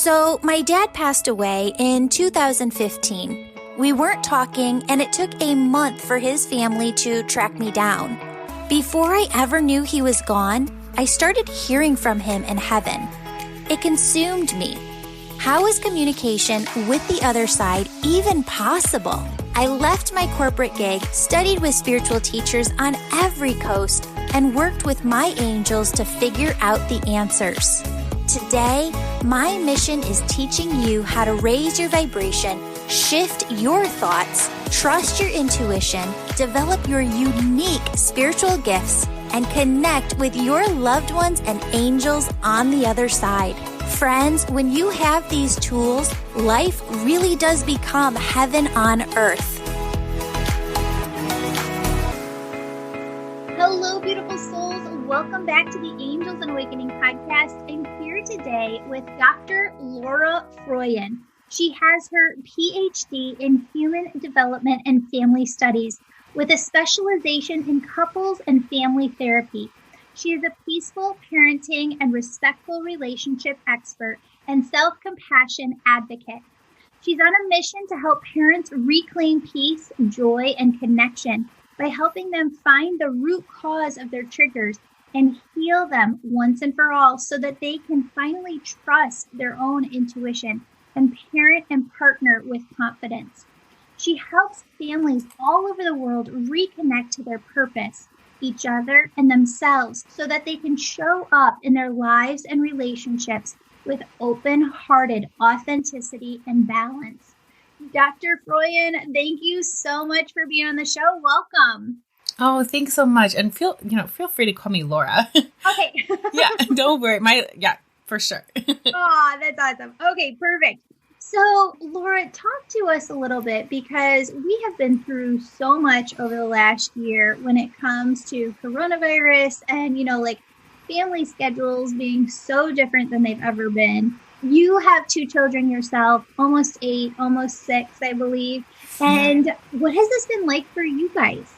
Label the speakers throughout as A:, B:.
A: So, my dad passed away in 2015. We weren't talking, and it took a month for his family to track me down. Before I ever knew he was gone, I started hearing from him in heaven. It consumed me. How is communication with the other side even possible? I left my corporate gig, studied with spiritual teachers on every coast, and worked with my angels to figure out the answers. Today, my mission is teaching you how to raise your vibration, shift your thoughts, trust your intuition, develop your unique spiritual gifts, and connect with your loved ones and angels on the other side. Friends, when you have these tools, life really does become heaven on earth.
B: Hello, beautiful souls. Welcome back to the Angels and Awakening podcast. I'm here today with Dr. Laura Froyen. She has her PhD in Human Development and Family Studies with a specialization in couples and family therapy. She is a peaceful parenting and respectful relationship expert and self-compassion advocate. She's on a mission to help parents reclaim peace, joy, and connection by helping them find the root cause of their triggers and heal them once and for all so that they can finally trust their own intuition and parent and partner with confidence. She helps families all over the world reconnect to their purpose, each other, and themselves so that they can show up in their lives and relationships with open-hearted authenticity and balance. Dr. Froyen, thank you so much for being on the show. Welcome.
C: Oh, thanks so much. And feel free to call me Laura.
B: Okay.
C: Yeah, don't worry. For sure.
B: Oh, that's awesome. Okay, perfect. So, Laura, talk to us a little bit because we have been through so much over the last year when it comes to coronavirus and, family schedules being so different than they've ever been. You have 2 children yourself, almost 8, almost 6, I believe. And what has this been like for you guys?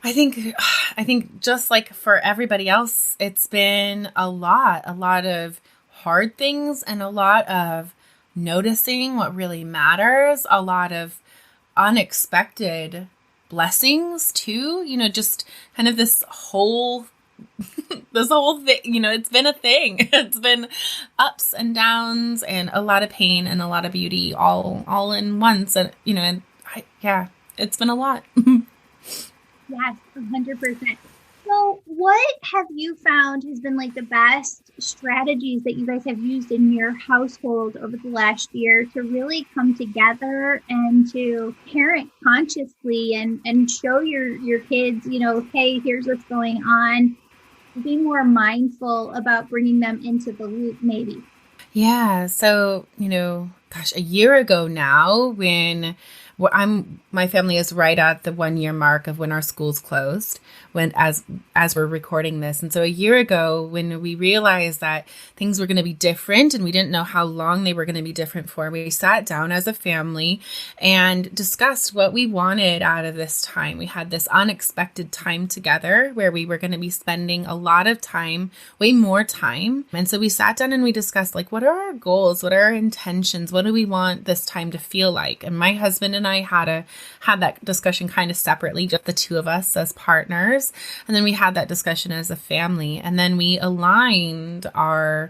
C: I think just like for everybody else, it's been a lot of hard things and a lot of noticing what really matters, a lot of unexpected blessings too, just kind of this whole thing, it's been a thing. It's been ups and downs and a lot of pain and a lot of beauty all in once. And, it's been a lot.
B: Yes, 100%. So what have you found has been like the best strategies that you guys have used in your household over the last year to really come together and to parent consciously and show your kids, hey, here's what's going on. Be more mindful about bringing them into the loop maybe.
C: Yeah. So, a year ago now when my family is right at the 1-year mark of when our schools closed, as we're recording this. And so a year ago, when we realized that things were going to be different and we didn't know how long they were going to be different for, we sat down as a family and discussed what we wanted out of this time. We had this unexpected time together where we were going to be spending a lot of time, way more time. And so we sat down and we discussed, what are our goals? What are our intentions? What do we want this time to feel like? And my husband and I had that discussion kind of separately, just the 2 of us as partners. And then we had that discussion as a family. And then we aligned our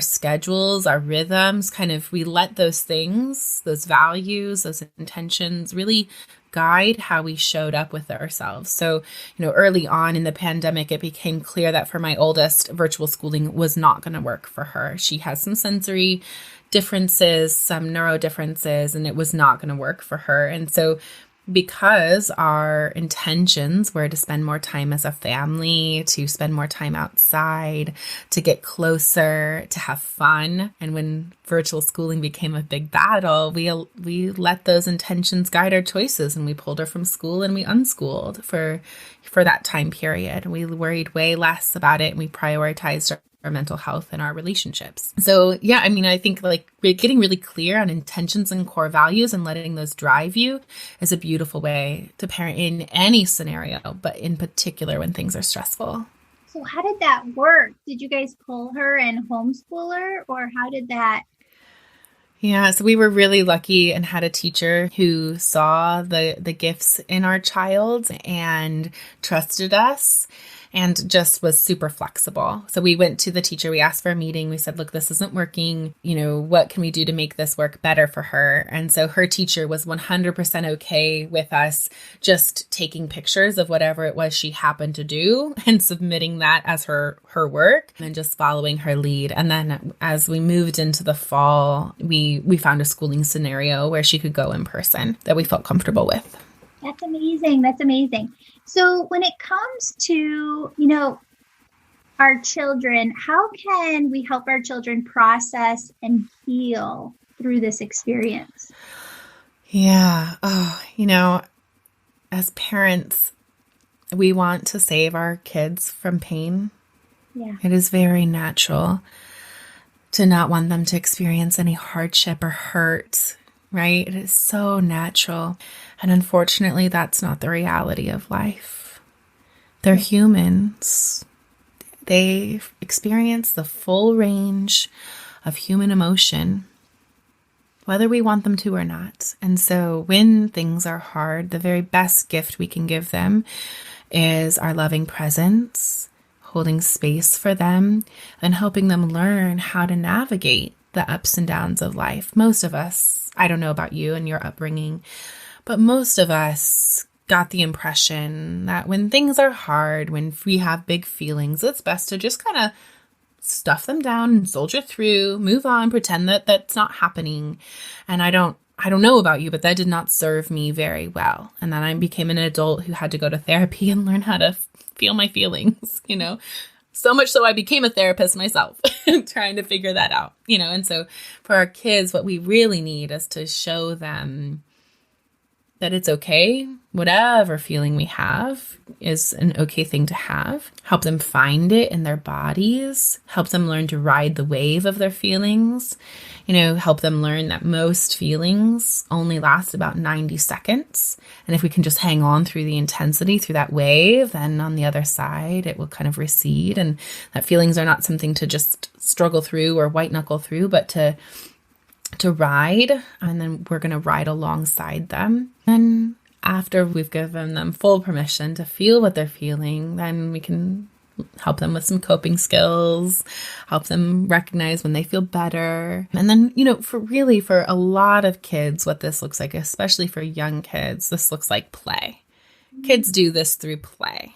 C: schedules, our rhythms, we let those things, those values, those intentions really guide how we showed up with ourselves. So, early on in the pandemic, it became clear that for my oldest, virtual schooling was not going to work for her. She has some sensory differences, some neuro differences, and it was not going to work for her. And so because our intentions were to spend more time as a family, to spend more time outside, to get closer, to have fun. And when virtual schooling became a big battle, we let those intentions guide our choices, and we pulled her from school and we unschooled for that time period. We worried way less about it, and we prioritized our mental health and our relationships. So I think getting really clear on intentions and core values and letting those drive you is a beautiful way to parent in any scenario, but in particular when things are stressful.
B: So how did that work? Did you guys pull her and homeschool her, or how did that
C: Yeah, so we were really lucky and had a teacher who saw the gifts in our child and trusted us and just was super flexible. So we went to the teacher, we asked for a meeting, we said, look, this isn't working. What can we do to make this work better for her? And so her teacher was 100% okay with us just taking pictures of whatever it was she happened to do and submitting that as her work and just following her lead. And then as we moved into the fall, we found a schooling scenario where she could go in person that we felt comfortable with.
B: That's amazing. That's amazing. So when it comes to, our children, how can we help our children process and heal through this experience?
C: Yeah. Oh, as parents, we want to save our kids from pain.
B: Yeah.
C: It is very natural to not want them to experience any hardship or hurt, right? It is so natural. And unfortunately, that's not the reality of life. They're humans. They experience the full range of human emotion, whether we want them to or not. And so when things are hard, the very best gift we can give them is our loving presence, holding space for them, and helping them learn how to navigate the ups and downs of life. Most of us, I don't know about you and your upbringing, but most of us got the impression that when things are hard, when we have big feelings, it's best to just kind of stuff them down and soldier through, move on, pretend that that's not happening. And I don't know about you, but that did not serve me very well. And then I became an adult who had to go to therapy and learn how to feel my feelings, so much so I became a therapist myself trying to figure that out, and so for our kids, what we really need is to show them that it's okay. Whatever feeling we have is an okay thing to have. Help them find it in their bodies. Help them learn to ride the wave of their feelings. Help them learn that most feelings only last about 90 seconds. And if we can just hang on through the intensity, through that wave, then on the other side, it will kind of recede. And that feelings are not something to just struggle through or white knuckle through, but to ride, and then we're going to ride alongside them. And after we've given them full permission to feel what they're feeling, then we can help them with some coping skills, help them recognize when they feel better. And then, for a lot of kids, what this looks like, especially for young kids, this looks like play. Kids do this through play.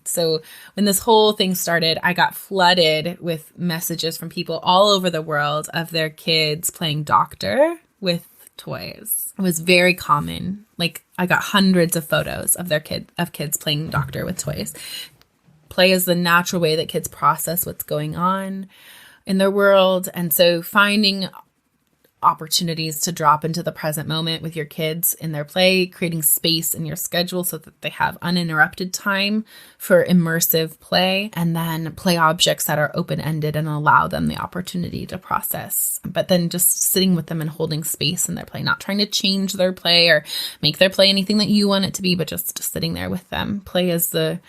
C: So when this whole thing started, I got flooded with messages from people all over the world of their kids playing doctor with toys. It was very common. Like I got hundreds of photos of kids playing doctor with toys. Play is the natural way that kids process what's going on in their world. And so finding opportunities to drop into the present moment with your kids in their play, creating space in your schedule so that they have uninterrupted time for immersive play, and then play objects that are open-ended and allow them the opportunity to process. But then just sitting with them and holding space in their play, not trying to change their play or make their play anything that you want it to be, but just sitting there with them. Play is the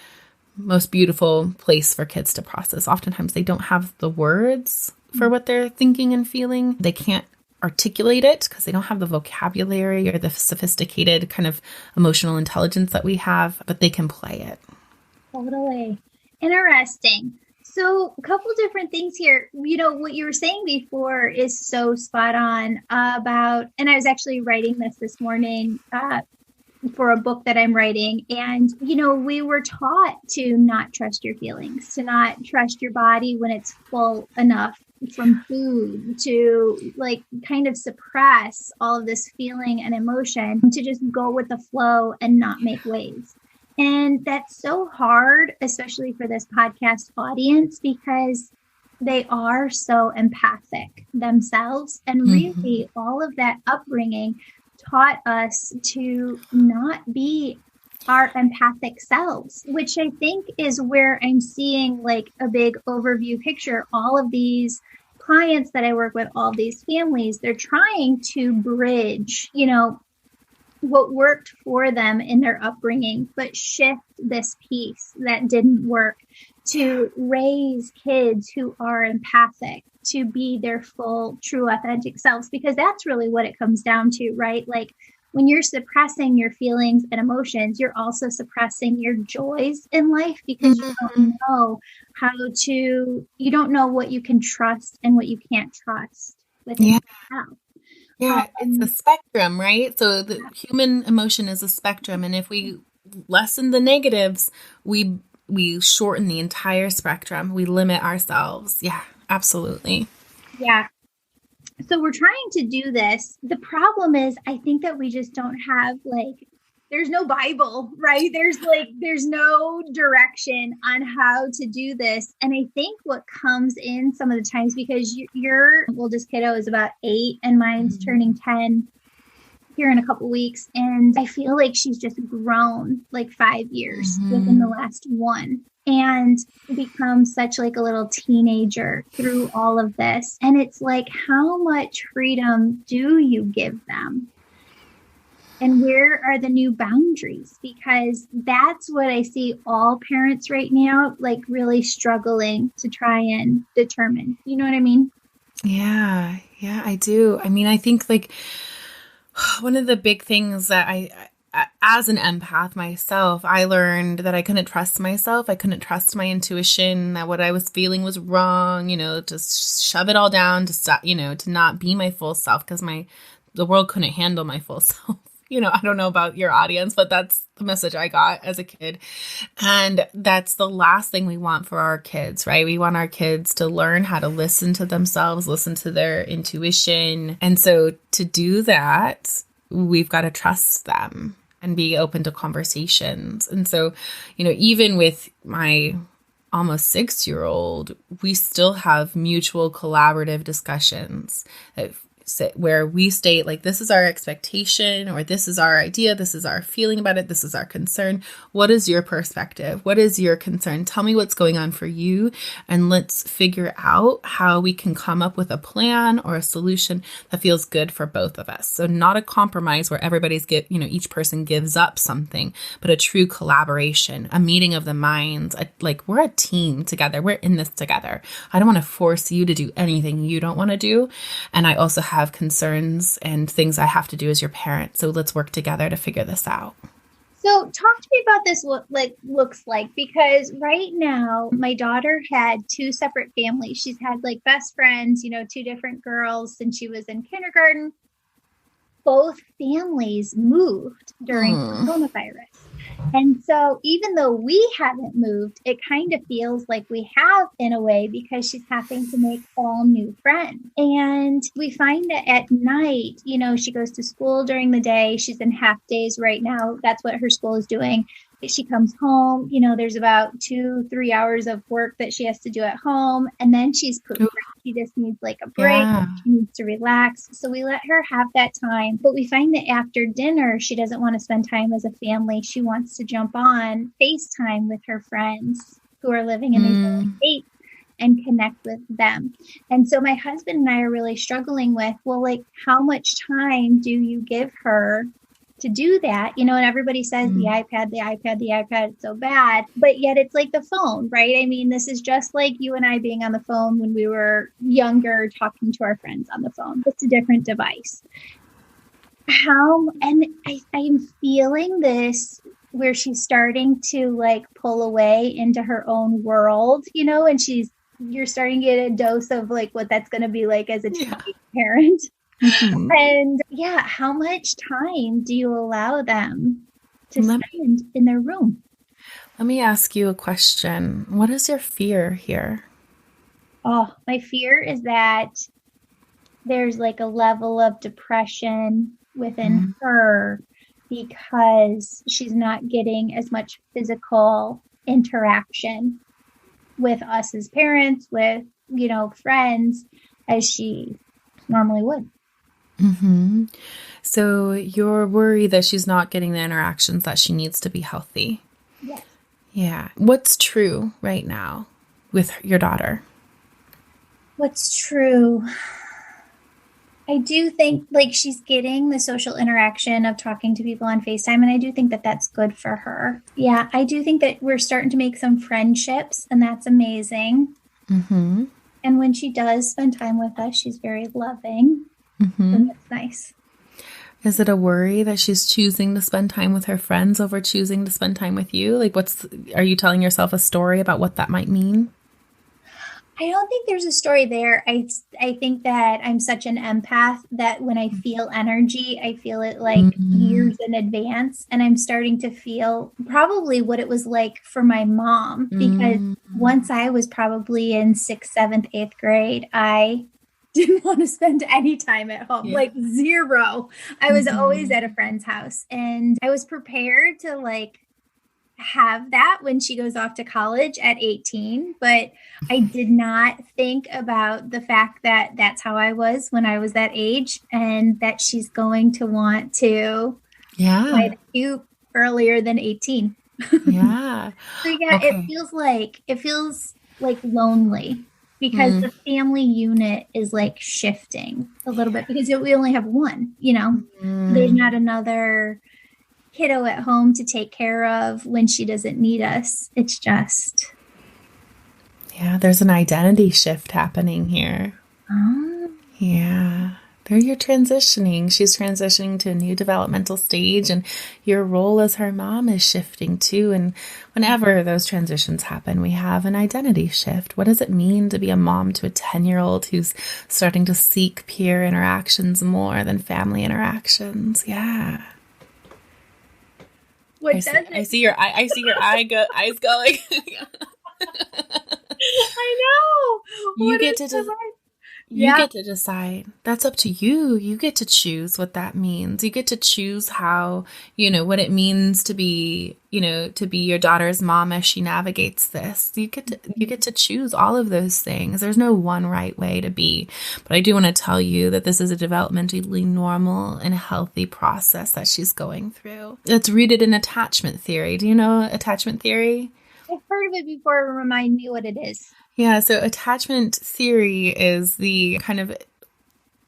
C: most beautiful place for kids to process. Oftentimes they don't have the words for what they're thinking and feeling. They can't articulate it because they don't have the vocabulary or the sophisticated kind of emotional intelligence that we have, but they can play it.
B: Totally. Interesting. So a couple different things here. What you were saying before is so spot on about, and I was actually writing this morning for a book that I'm writing. And, we were taught to not trust your feelings, to not trust your body when it's full enough from food, to kind of suppress all of this feeling and emotion, to just go with the flow and not make waves. And that's so hard, especially for this podcast audience, because they are so empathic themselves. And really all of that upbringing taught us to not be our empathic selves, which I think is where I'm seeing a big overview picture. All of these clients that I work with, all these families, they're trying to bridge, what worked for them in their upbringing, but shift this piece that didn't work to raise kids who are empathic, to be their full, true, authentic selves, because that's really what it comes down to, right? Like when you're suppressing your feelings and emotions, you're also suppressing your joys in life because you don't know you don't know what you can trust and what you can't trust within yourself.
C: Yeah, it's a spectrum, right? So the human emotion is a spectrum, and if we lessen the negatives, we shorten the entire spectrum. We limit ourselves. Yeah, absolutely.
B: Yeah. So we're trying to do this. The problem is, I think that we just don't have there's no Bible, right? There's no direction on how to do this. And I think what comes in some of the times, because your oldest kiddo is about 8 and mine's turning 10 here in a couple weeks. And I feel like she's just grown like 5 years within the last one and become such like a little teenager through all of this. And it's like, how much freedom do you give them? And where are the new boundaries? Because that's what I see all parents right now, like really struggling to try and determine. You know what I mean?
C: Yeah, I do. I mean, I think like one of the big things that as an empath myself, I learned that I couldn't trust myself. I couldn't trust my intuition, that what I was feeling was wrong, just shove it all down, to stop, to not be my full self, because the world couldn't handle my full self. I don't know about your audience, but that's the message I got as a kid. And that's the last thing we want for our kids, right? We want our kids to learn how to listen to themselves, listen to their intuition. And so to do that, we've got to trust them and be open to conversations. And so, even with my almost 6-year-old, we still have mutual collaborative discussions where we state like, this is our expectation, or this is our idea, this is our feeling about it, this is our concern. What is your perspective? What is your concern? Tell me what's going on for you, and let's figure out how we can come up with a plan or a solution that feels good for both of us. So not a compromise where everybody's each person gives up something, but a true collaboration, a meeting of the minds. Like, we're a team together. We're in this together. I don't want to force you to do anything you don't want to do. And I also have concerns and things I have to do as your parent. So let's work together to figure this out.
B: So talk to me about this, what looks like, because right now my daughter had 2 separate families. She's had like best friends, 2 different girls since she was in kindergarten. Both families moved during coronavirus. And so even though we haven't moved, it kind of feels like we have in a way, because she's having to make all new friends. And we find that at night, she goes to school during the day. She's in half days right now. That's what her school is doing. She comes home, there's about 2-3 hours of work that she has to do at home. And then she's pooped. She just needs like a break. Yeah. She needs to relax. So we let her have that time. But we find that after dinner, she doesn't want to spend time as a family. She wants to jump on FaceTime with her friends who are living in these other states and connect with them. And so my husband and I are really struggling with, how much time do you give her to do that? And everybody says the iPad, it's so bad, but yet it's like the phone, right? I mean, this is just like you and I being on the phone when we were younger, talking to our friends on the phone. It's a different device. I'm feeling this where she's starting to like pull away into her own world, and you're starting to get a dose of like what that's going to be like as a parent. Mm-hmm. And how much time do you allow them to spend in their room?
C: Let me ask you a question. What is your fear here?
B: Oh, my fear is that there's like a level of depression within her because she's not getting as much physical interaction with us as parents, with, friends, as she normally would.
C: Mm-hmm. So you're worried that she's not getting the interactions that she needs to be healthy.
B: Yes.
C: Yeah. What's true right now with your daughter?
B: What's true? I do think like she's getting the social interaction of talking to people on FaceTime. And I do think that that's good for her. Yeah. I do think that we're starting to make some friendships, and that's amazing.
C: Mm-hmm.
B: And when she does spend time with us, she's very loving. So that's nice.
C: Is it a worry that she's choosing to spend time with her friends over choosing to spend time with you? Like, are you telling yourself a story about what that might mean?
B: I don't think there's a story there. I think that I'm such an empath that when I feel energy, I feel it like years in advance. And I'm starting to feel probably what it was like for my mom, because once I was probably in sixth, seventh, eighth grade, I didn't want to spend any time at home, like zero. I was always at a friend's house, and I was prepared to like have that when she goes off to college at 18, but I did not think about the fact that that's how I was when I was that age, and that she's going to want to buy the cute earlier than 18.
C: Yeah.
B: So yeah,
C: Okay.
B: it feels like lonely because the family unit is like shifting a little bit because we only have one, there's not another kiddo at home to take care of when she doesn't need us. It's just.
C: Yeah, there's an identity shift happening here. Yeah. You're transitioning. She's transitioning to a new developmental stage, and your role as her mom is shifting too. And whenever those transitions happen, we have an identity shift. What does it mean to be a mom to a 10-year-old who's starting to seek peer interactions more than family interactions? Yeah. I see your eyes going.
B: I know.
C: You get to decide. That's up to you. You get to choose what that means. You get to choose how, what it means to be your daughter's mom as she navigates this. You get to choose all of those things. There's no one right way to be. But I do want to tell you that this is a developmentally normal and healthy process that she's going through. It's rooted in attachment theory. Do you know attachment theory?
B: I've heard of it before. Remind me what it is.
C: Yeah, so attachment theory is the kind of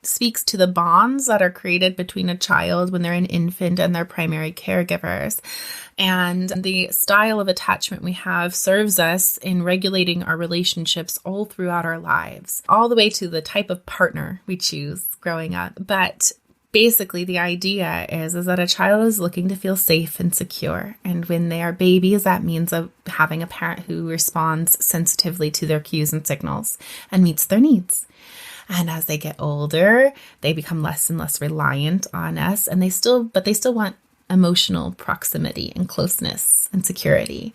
C: speaks to the bonds that are created between a child when they're an infant and their primary caregivers. And the style of attachment we have serves us in regulating our relationships all throughout our lives, all the way to the type of partner we choose growing up. But basically, the idea is that a child is looking to feel safe and secure. And when they are babies, that means having a parent who responds sensitively to their cues and signals and meets their needs. And as they get older, they become less and less reliant on us, and they still want emotional proximity and closeness and security.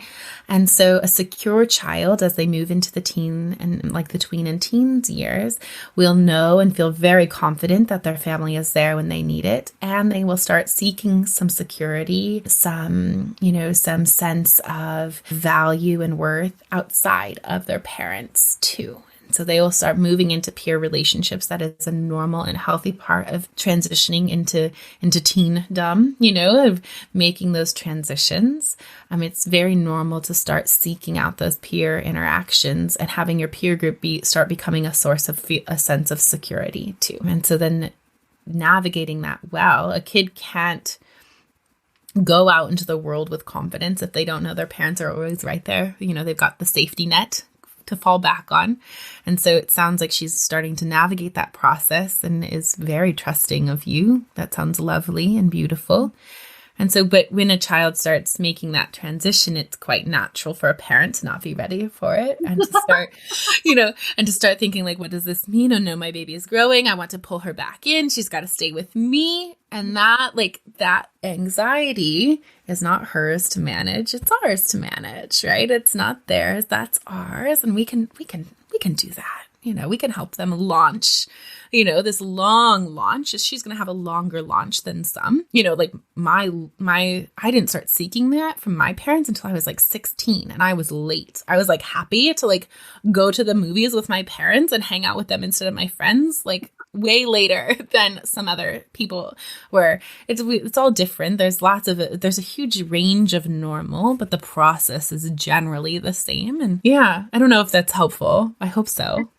C: And so a secure child, as they move into the teen and like the tween and teens years, will know and feel very confident that their family is there when they need it. And they will start seeking some security, some sense of value and worth outside of their parents too. So they will start moving into peer relationships. That is a normal and healthy part of transitioning into teendom, of making those transitions. It's very normal to start seeking out those peer interactions and having your peer group start becoming a source of a sense of security too. And so then navigating that well, a kid can't go out into the world with confidence if they don't know their parents are always right there. They've got the safety net to fall back on. And so it sounds like she's starting to navigate that process and is very trusting of you. That sounds lovely and beautiful. And so, but when a child starts making that transition, it's quite natural for a parent to not be ready for it and to start, and to start thinking like, what does this mean? Oh no, my baby is growing. I want to pull her back in. She's got to stay with me. And that anxiety is not hers to manage. It's ours to manage, right? It's not theirs. That's ours. And we can do that. We can help them launch, this long launch. She's going to have a longer launch than some, like I didn't start seeking that from my parents until I was like 16, and I was late. I was like happy to like go to the movies with my parents and hang out with them instead of my friends, like way later than some other people where it's all different. There's a huge range of normal, but the process is generally the same. And yeah, I don't know if that's helpful. I hope so.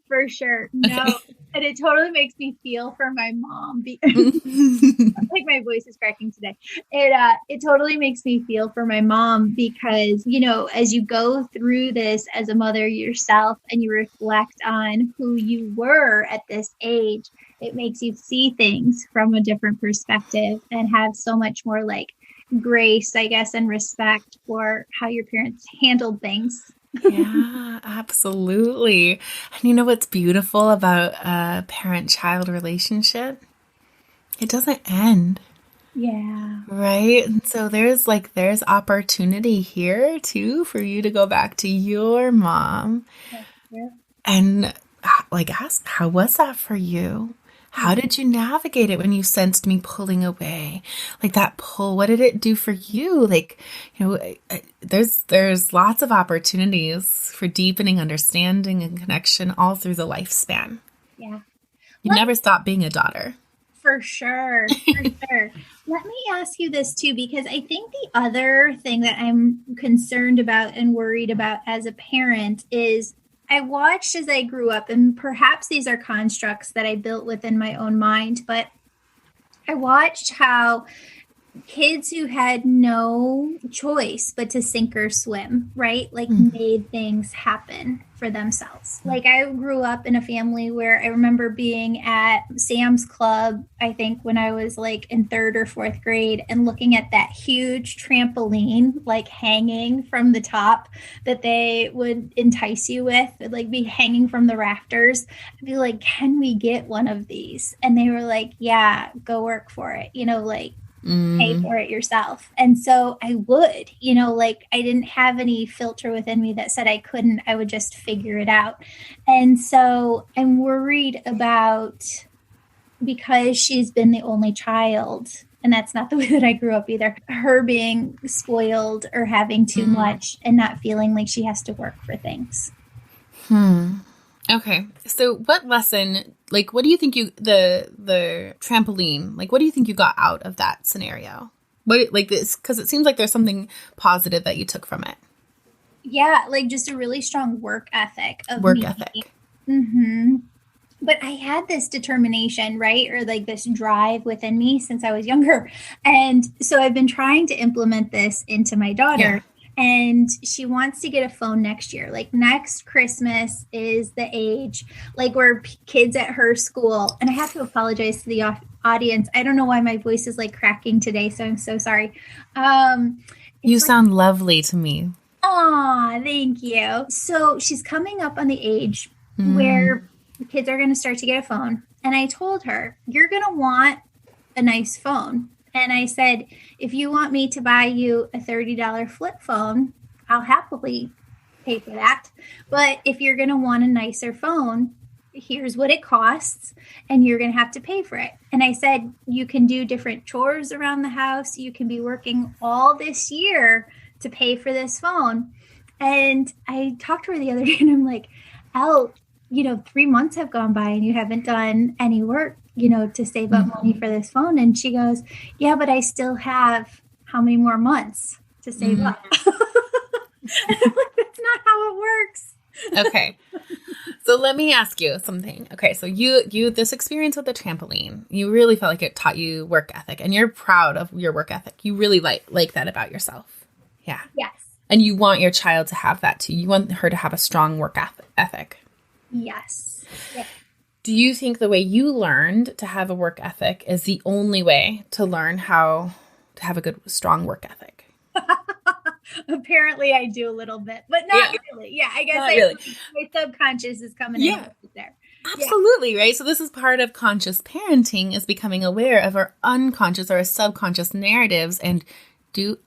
B: For sure. No. And it totally makes me feel for my mom. Like my voice is cracking today. It totally makes me feel for my mom because, you know, as you go through this as a mother yourself and you reflect on who you were at this age, it makes you see things from a different perspective and have so much more like grace, I guess, and respect for how your parents handled things.
C: Yeah, absolutely. And you know what's beautiful about a parent-child relationship? It doesn't end.
B: Yeah.
C: Right. And so there's opportunity here too for you to go back to your mom
B: Yeah.
C: and like ask, how was that for you? How did you navigate it when you sensed me pulling away? Like that pull, what did it do for you? Like, you know, there's lots of opportunities for deepening understanding and connection all through the lifespan.
B: Yeah.
C: You never stop being a daughter.
B: For sure. For sure. Let me ask you this too, because I think the other thing that I'm concerned about and worried about as a parent is I watched as I grew up, and perhaps these are constructs that I built within my own mind, but I watched how kids who had no choice but to sink or swim, right? Like made things happen for themselves. Like I grew up in a family where I remember being at Sam's Club, I think when I was like in 3rd or 4th grade and looking at that huge trampoline, like hanging from the top that they would entice you with, like be hanging from the rafters. I'd be like, can we get one of these? And they were like, yeah, go work for it. You know, like, pay for it yourself. And so I would, you know, like I didn't have any filter within me that said I couldn't, I would just figure it out. And so I'm worried about, because she's been the only child, and that's not the way that I grew up either, her being spoiled or having too much and not feeling like she has to work for things.
C: Okay. So what lesson, like, what do you think the trampoline, like, what do you think you got out of that scenario? What, like this, because it seems like there's something positive that you took from it.
B: Yeah. Like just a really strong work ethic of
C: Work
B: me.
C: ethic.
B: But I had this determination, right? Or like this drive within me since I was younger. And so I've been trying to implement this into my daughter.
C: Yeah.
B: And she wants to get a phone next year. Like next Christmas is the age, like where kids at her school, and I have to apologize to the audience. I don't know why my voice is like cracking today, so I'm so sorry.
C: You sound lovely to me.
B: Aw, thank you. So she's coming up on the age where the kids are going to start to get a phone. And I told her, you're going to want a nice phone. And I said, if you want me to buy you a $30 flip phone, I'll happily pay for that. But if you're going to want a nicer phone, here's what it costs, and you're going to have to pay for it. And I said, you can do different chores around the house. You can be working all this year to pay for this phone. And I talked to her the other day and I'm like, Elle, 3 months have gone by and you haven't done any work, to save up money for this phone. And she goes, yeah, but I still have how many more months to save up? And I'm like, that's not how it works.
C: Okay. So let me ask you something. Okay. So you this experience with the trampoline, you really felt like it taught you work ethic, and you're proud of your work ethic. You really like that about yourself. Yeah.
B: Yes.
C: And you want your child to have that too. You want her to have a strong work ethic.
B: Yes. Yeah.
C: Do you think the way you learned to have a work ethic is the only way to learn how to have a good, strong work ethic?
B: Apparently I do a little bit, but not really. Yeah, I guess really. My subconscious is coming in there.
C: Absolutely, right? So this is part of conscious parenting, is becoming aware of our unconscious or our subconscious narratives, and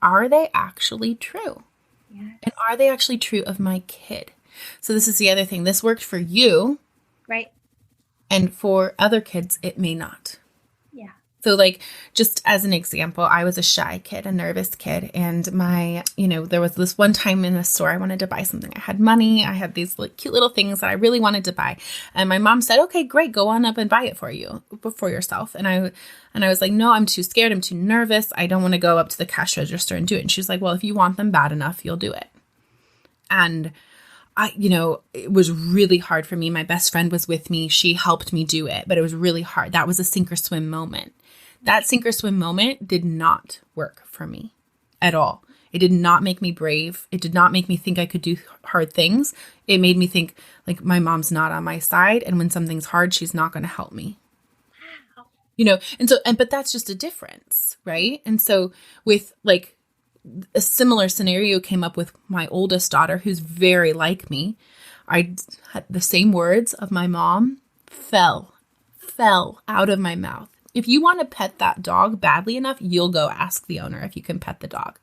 C: are they actually true?
B: Yes.
C: And are they actually true of my kid? So this is the other thing. This worked for you.
B: Right.
C: And for other kids, it may not.
B: Yeah.
C: So like, just as an example, I was a shy kid, a nervous kid. And there was this one time in a store, I wanted to buy something. I had money. I had these cute little things that I really wanted to buy. And my mom said, okay, great. Go on up and buy it for yourself. And I was like, no, I'm too scared. I'm too nervous. I don't want to go up to the cash register and do it. And she was like, well, if you want them bad enough, you'll do it. And it was really hard for me. My best friend was with me. She helped me do it, but it was really hard. That was a sink or swim moment. That sink or swim moment did not work for me at all. It did not make me brave. It did not make me think I could do hard things. It made me think like my mom's not on my side. And when something's hard, she's not going to help me. But that's just a difference, right? And so with like a similar scenario came up with my oldest daughter, who's very like me. I had the same words of my mom fell out of my mouth. If you want to pet that dog badly enough, you'll go ask the owner if you can pet the dog.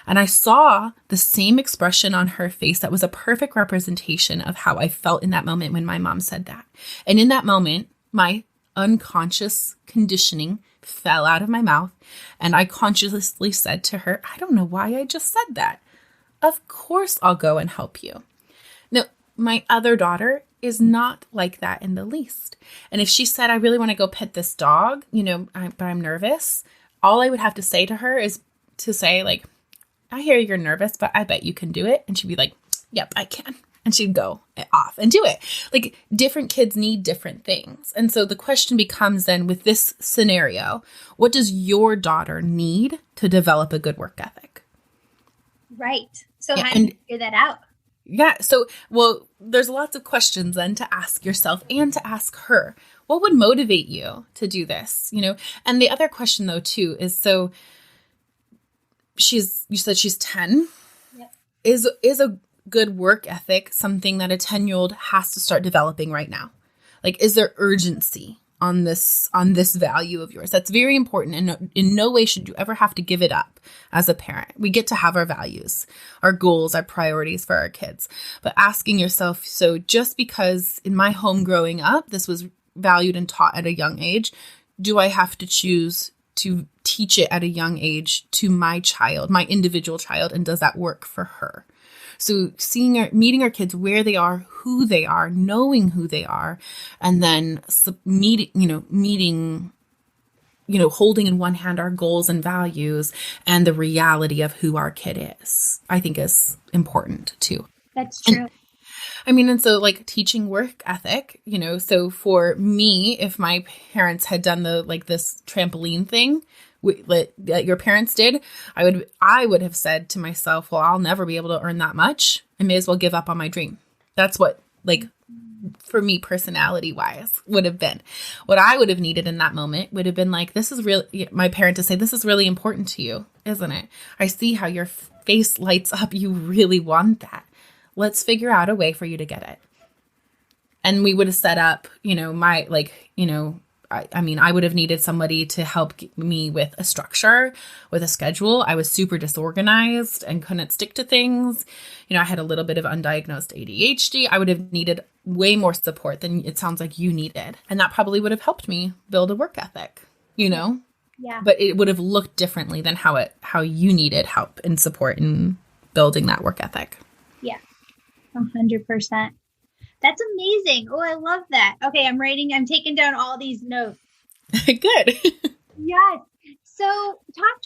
C: And I saw the same expression on her face that was a perfect representation of how I felt in that moment when my mom said that. And in that moment, my unconscious conditioning fell out of my mouth. And I consciously said to her, I don't know why I just said that. Of course, I'll go and help you. Now, my other daughter is not like that in the least. And if she said, I really want to go pet this dog, but I'm nervous, all I would have to say to her is to say like, I hear you're nervous, but I bet you can do it. And she'd be like, yep, I can. And she'd go off and do it. Like different kids need different things. And so the question becomes then with this scenario, what does your daughter need to develop a good work ethic?
B: Right. So how do you figure that out?
C: Yeah. So, there's lots of questions then to ask yourself and to ask her. What would motivate you to do this? And the other question though, too, is so you said she's 10.
B: Yep.
C: Is a good work ethic something that a 10-year-old has to start developing right now? Like, is there urgency on this value of yours? That's very important. And in no way should you ever have to give it up as a parent. We get to have our values, our goals, our priorities for our kids. But asking yourself, so just because in my home growing up, this was valued and taught at a young age, do I have to choose to teach it at a young age to my child, my individual child, and does that work for her? So meeting our kids where they are, who they are, knowing who they are, and then meeting, holding in one hand our goals and values and the reality of who our kid is, I think is important too.
B: That's true.
C: And so like teaching work ethic, so for me, if my parents had done this trampoline thing that your parents did, I would have said to myself, well, I'll never be able to earn that much. I may as well give up on my dream. That's what, for me, personality wise, would have been. What I would have needed in that moment would have been like, this is really, my parent to say, this is really important to you, isn't it? I see how your face lights up. You really want that. Let's figure out a way for you to get it. And we would have set up, I would have needed somebody to help me with a structure, with a schedule. I was super disorganized and couldn't stick to things. I had a little bit of undiagnosed ADHD. I would have needed way more support than it sounds like you needed. And that probably would have helped me build a work ethic,
B: Yeah.
C: But it would have looked differently than how you needed help and support in building that work ethic.
B: Yeah, 100%. That's amazing. Oh, I love that. Okay, I'm taking down all these notes.
C: Good.
B: Yes. So talk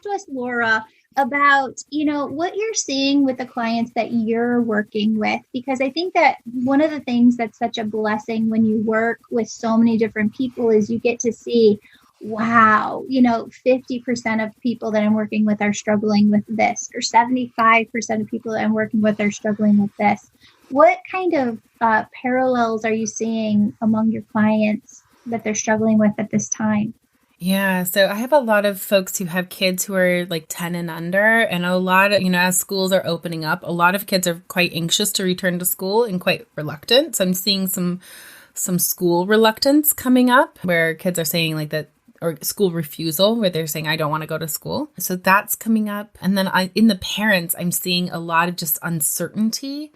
B: to us, Laura, about, what you're seeing with the clients that you're working with, because I think that one of the things that's such a blessing when you work with so many different people is you get to see, wow, 50% of people that I'm working with are struggling with this, or 75% of people that I'm working with are struggling with this. What kind of parallels are you seeing among your clients that they're struggling with at this time?
C: Yeah. So I have a lot of folks who have kids who are like 10 and under, and a lot of, as schools are opening up, a lot of kids are quite anxious to return to school and quite reluctant. So I'm seeing some school reluctance coming up where kids are saying like that, or school refusal where they're saying, I don't want to go to school. So that's coming up. And then in the parents, I'm seeing a lot of just uncertainty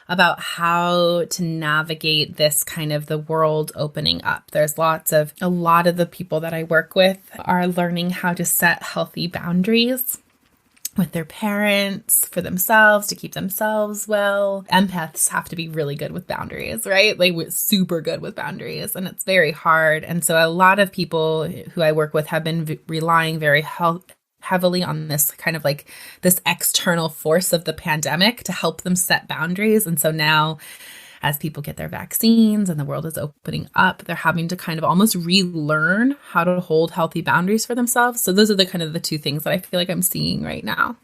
C: about how to navigate this kind of the world opening up. There's a lot of the people that I work with are learning how to set healthy boundaries with their parents, for themselves, to keep themselves well. Empaths have to be really good with boundaries, right? Like super good with boundaries, and it's very hard. And so a lot of people who I work with have been relying very heavily on this kind of like this external force of the pandemic to help them set boundaries. And so now as people get their vaccines and the world is opening up, they're having to kind of almost relearn how to hold healthy boundaries for themselves. So those are the kind of the two things that I feel like I'm seeing right now.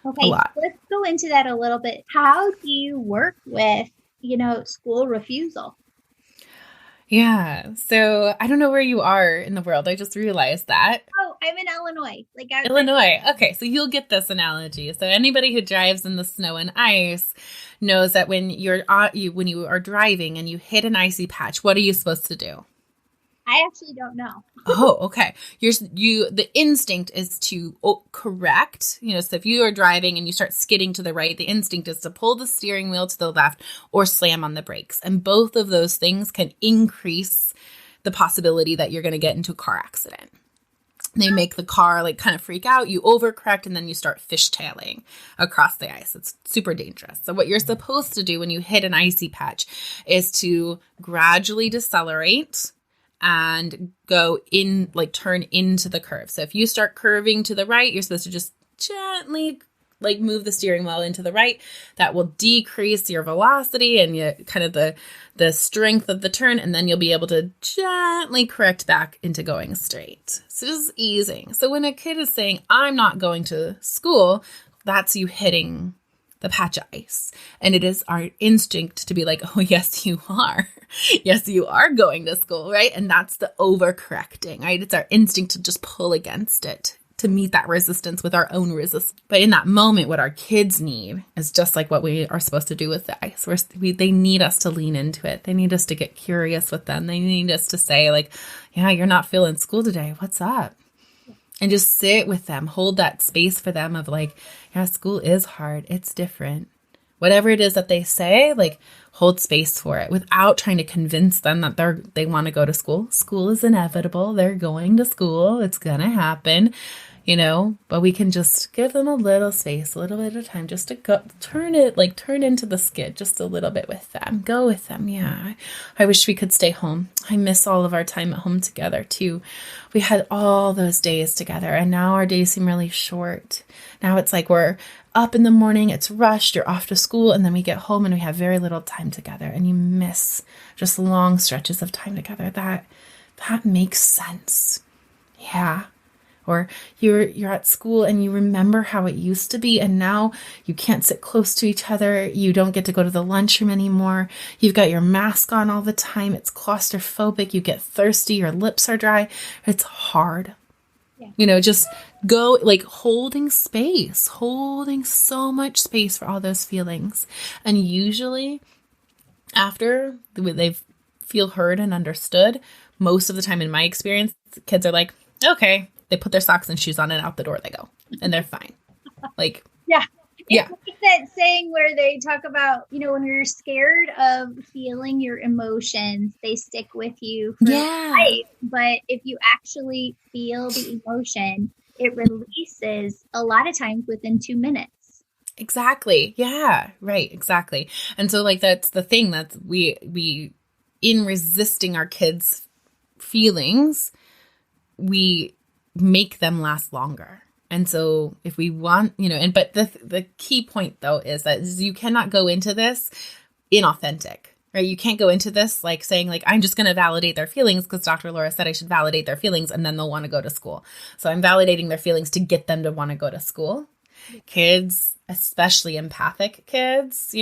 B: Okay, let's go into that a little bit. How do you work with, school refusal?
C: Yeah. So I don't know where you are in the world. I just realized that.
B: Oh, I'm in Illinois.
C: Illinois. Okay. So you'll get this analogy. So anybody who drives in the snow and ice knows that when you are driving and you hit an icy patch, what are you supposed to do?
B: I actually don't know.
C: Oh, okay. The instinct is to correct, so if you are driving and you start skidding to the right, the instinct is to pull the steering wheel to the left or slam on the brakes. And both of those things can increase the possibility that you're going to get into a car accident. They make the car like kind of freak out. You overcorrect and then you start fishtailing across the ice. It's super dangerous. So what you're supposed to do when you hit an icy patch is to gradually decelerate and go in, like turn into the curve. So if you start curving to the right, you're supposed to just gently like move the steering wheel into the right. That will decrease your velocity and kind of the strength of the turn. And then you'll be able to gently correct back into going straight. So just easing. So when a kid is saying, I'm not going to school, that's you hitting the patch of ice. And it is our instinct to be like, oh, yes, you are. Yes, you are going to school, right? And that's the overcorrecting, right? It's our instinct to just pull against it, to meet that resistance with our own resistance. But in that moment, what our kids need is just like what we are supposed to do with the ice. They need us to lean into it. They need us to get curious with them. They need us to say like, yeah, you're not feeling school today. What's up? And just sit with them, hold that space for them of like, yeah, school is hard. It's different. Whatever it is that they say, like hold space for it without trying to convince them that they want to go to school. School is inevitable. They're going to school. It's going to happen, but we can just give them a little space, a little bit of time just to go turn into the skid just a little bit with them. Go with them. Yeah. I wish we could stay home. I miss all of our time at home together too. We had all those days together and now our days seem really short. Now it's like we're up in the morning, it's rushed, you're off to school, and then we get home and we have very little time together and you miss just long stretches of time together. That makes sense. Yeah. Or you're at school and you remember how it used to be and now you can't sit close to each other. You don't get to go to the lunchroom anymore. You've got your mask on all the time. It's claustrophobic. You get thirsty. Your lips are dry. It's hard. Yeah. Just go like holding so much space for all those feelings. And usually after they feel heard and understood, most of the time in my experience, kids are like, okay. They put their socks and shoes on and out the door they go. And they're fine. Like,
B: yeah. It's like that saying where they talk about, when you're scared of feeling your emotions, they stick with you for life. But if you actually feel the emotion, it releases a lot of times within 2 minutes.
C: Exactly. Yeah. Right. Exactly. And so like, that's the thing that we in resisting our kids' feelings, we make them last longer. And so if we want, but the key point though is that you cannot go into this inauthentic, right? You can't go into this like saying like, I'm just going to validate their feelings because Dr. Laura said I should validate their feelings and then they'll want to go to school. So I'm validating their feelings to get them to want to go to school. Kids, especially empathic kids,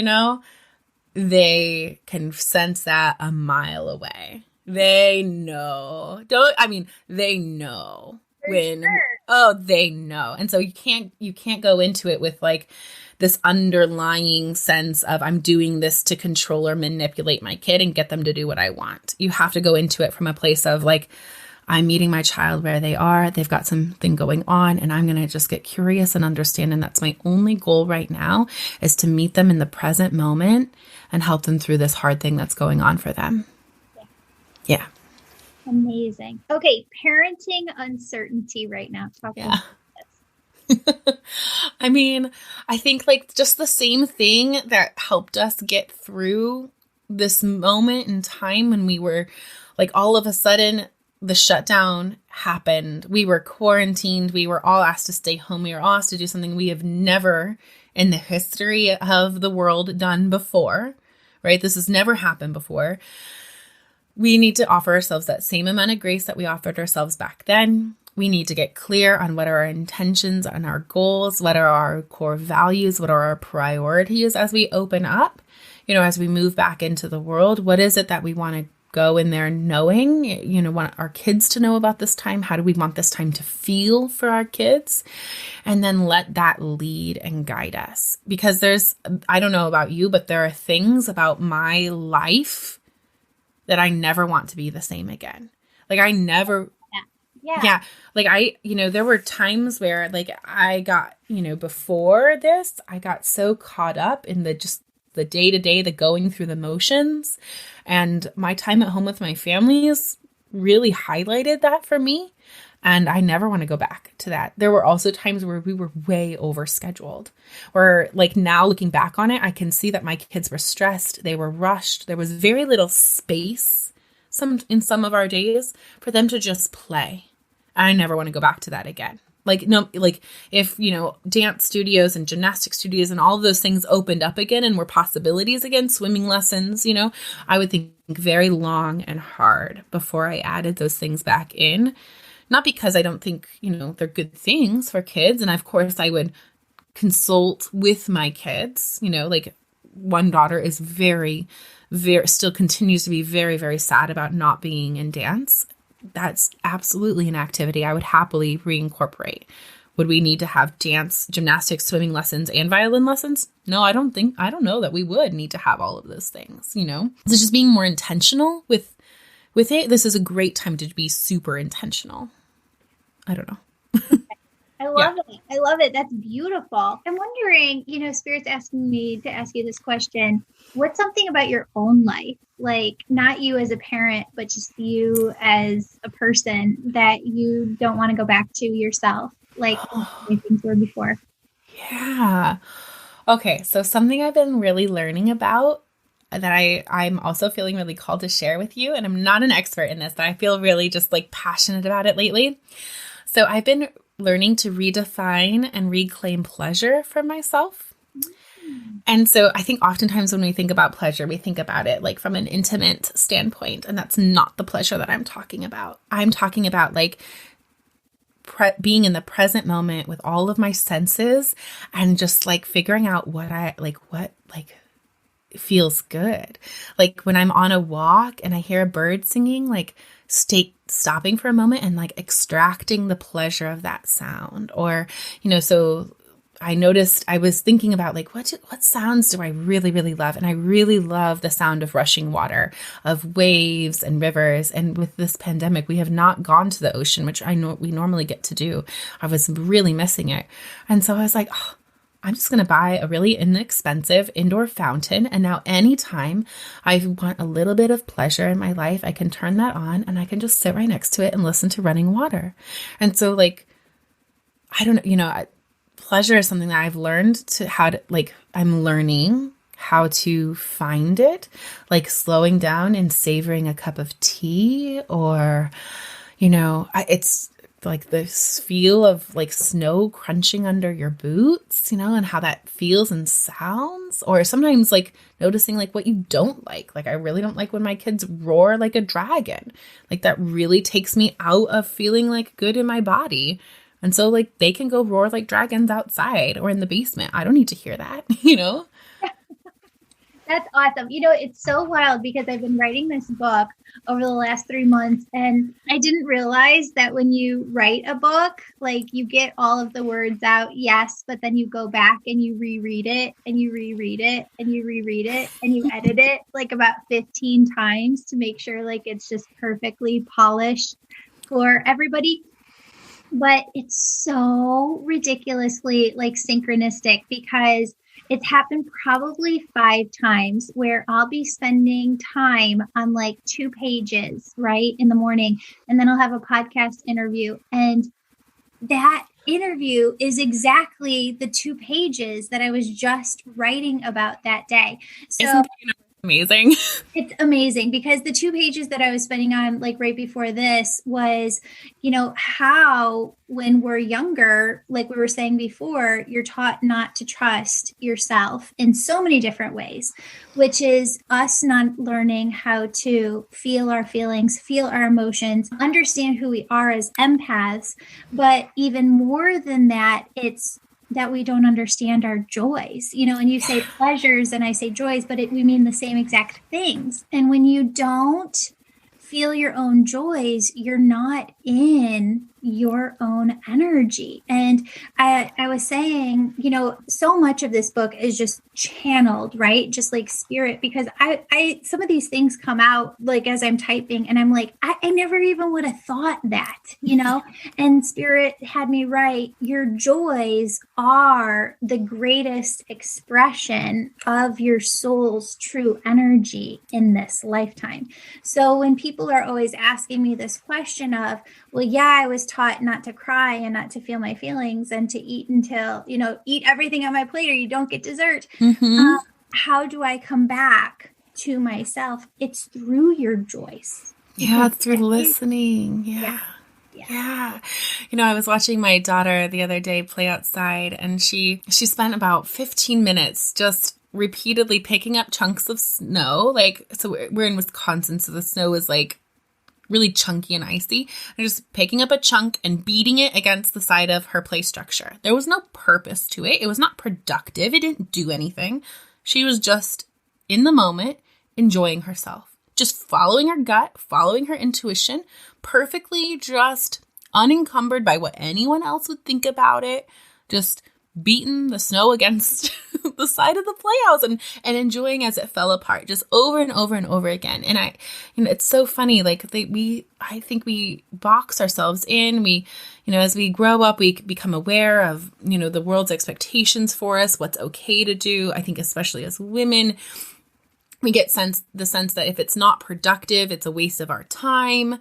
C: they can sense that a mile away. They know. They know. They know. And so you can't go into it with like this underlying sense of I'm doing this to control or manipulate my kid and get them to do what I want. You have to go into it from a place of like, I'm meeting my child where they are. They've got something going on and I'm going to just get curious and understand. And that's my only goal right now is to meet them in the present moment and help them through this hard thing that's going on for them. Yeah.
B: Amazing. Okay. Parenting uncertainty right now. Talk about
C: this. I think like just the same thing that helped us get through this moment in time when we were like all of a sudden the shutdown happened. We were quarantined. We were all asked to stay home. We were all asked to do something we have never in the history of the world done before, right? This has never happened before. We need to offer ourselves that same amount of grace that we offered ourselves back then. We need to get clear on what are our intentions and our goals, what are our core values, what are our priorities as we open up, as we move back into the world. What is it that we want to go in there knowing, want our kids to know about this time? How do we want this time to feel for our kids? And then let that lead and guide us. Because I don't know about you, but there are things about my life that I never want to be the same again. Like I never, yeah. Like there were times where like I got, before this, I got so caught up in the day-to-day, the going through the motions, and my time at home with my family has really highlighted that for me. And I never want to go back to that. There were also times where we were way overscheduled, where like now looking back on it, I can see that my kids were stressed. They were rushed. There was very little space in some of our days for them to just play. I never want to go back to that again. Like, no, like if, dance studios and gymnastic studios and all of those things opened up again and were possibilities again, swimming lessons, I would think very long and hard before I added those things back in. Not because I don't think, they're good things for kids. And of course I would consult with my kids, like one daughter is very, very, still continues to be very, very sad about not being in dance. That's absolutely an activity I would happily reincorporate. Would we need to have dance, gymnastics, swimming lessons, and violin lessons? No, I don't know that we would need to have all of those things, So just being more intentional with it. This is a great time to be super intentional. I don't know.
B: I love it. I love it. That's beautiful. I'm wondering, Spirit's asking me to ask you this question. What's something about your own life, like not you as a parent, but just you as a person that you don't want to go back to yourself, like the way things were before?
C: Yeah. Okay. So something I've been really learning about that I'm also feeling really called to share with you, and I'm not an expert in this, but I feel really just like passionate about it lately. So I've been learning to redefine and reclaim pleasure for myself. And so I think oftentimes when we think about pleasure, we think about it like from an intimate standpoint, and that's not the pleasure that I'm talking about. I'm talking about like being in the present moment with all of my senses and just like figuring out what feels good. Like when I'm on a walk and I hear a bird singing, like stopping for a moment and like extracting the pleasure of that sound. Or, so I noticed I was thinking about like, what sounds do I really, really love? And I really love the sound of rushing water, of waves and rivers. And with this pandemic, we have not gone to the ocean, which I know we normally get to do. I was really missing it. And so I was like, I'm just going to buy a really inexpensive indoor fountain. And now anytime I want a little bit of pleasure in my life, I can turn that on and I can just sit right next to it and listen to running water. And so like, I don't know, pleasure is something that I've learned I'm learning how to find it, like slowing down and savoring a cup of tea, or, it's like this feel of like snow crunching under your boots, and how that feels and sounds. Or sometimes like noticing like what you don't like. Like I really don't like when my kids roar like a dragon. Like that really takes me out of feeling like good in my body. And so like they can go roar like dragons outside or in the basement. I don't need to hear that,
B: That's awesome. It's so wild because I've been writing this book over the last 3 months, and I didn't realize that when you write a book, like you get all of the words out, yes, but then you go back and you reread it and you reread it and you reread it and you edit it like about 15 times to make sure like it's just perfectly polished for everybody. But it's so ridiculously like synchronistic because it's happened probably 5 times where I'll be spending time on like 2 pages, right, in the morning. And then I'll have a podcast interview. And that interview is exactly the 2 pages that I was just writing about that day. So
C: amazing.
B: It's amazing because the 2 pages that I was spending on like right before this was, how when we're younger, like we were saying before, you're taught not to trust yourself in so many different ways, which is us not learning how to feel our feelings, feel our emotions, understand who we are as empaths. But even more than that, it's that we don't understand our joys, and you say pleasures and I say joys, but we mean the same exact things. And when you don't feel your own joys, you're not in your own energy. And I was saying, so much of this book is just channeled, right? Just like spirit, because I some of these things come out like as I'm typing and I'm like, I never even would have thought that, and spirit had me write, your joys are the greatest expression of your soul's true energy in this lifetime. So when people are always asking me this question of, well, yeah, I was taught not to cry and not to feel my feelings and to eat until, eat everything on my plate or you don't get dessert.
C: Mm-hmm.
B: How do I come back to myself? It's through your joys.
C: Yeah, it's through listening. Yeah. I was watching my daughter the other day play outside, and she spent about 15 minutes just repeatedly picking up chunks of snow. So we're in Wisconsin, so the snow is like really chunky and icy, and just picking up a chunk and beating it against the side of her play structure. There was no purpose to it. It was not productive. It didn't do anything. She was just in the moment, enjoying herself, just following her gut, following her intuition, perfectly just unencumbered by what anyone else would think about it, just beating the snow against the side of the playhouse and enjoying as it fell apart, just over and over and over again. And it's so funny. Like I think we box ourselves in. We, as we grow up, we become aware of, the world's expectations for us, what's okay to do. I think especially as women, we get the sense that if it's not productive, it's a waste of our time.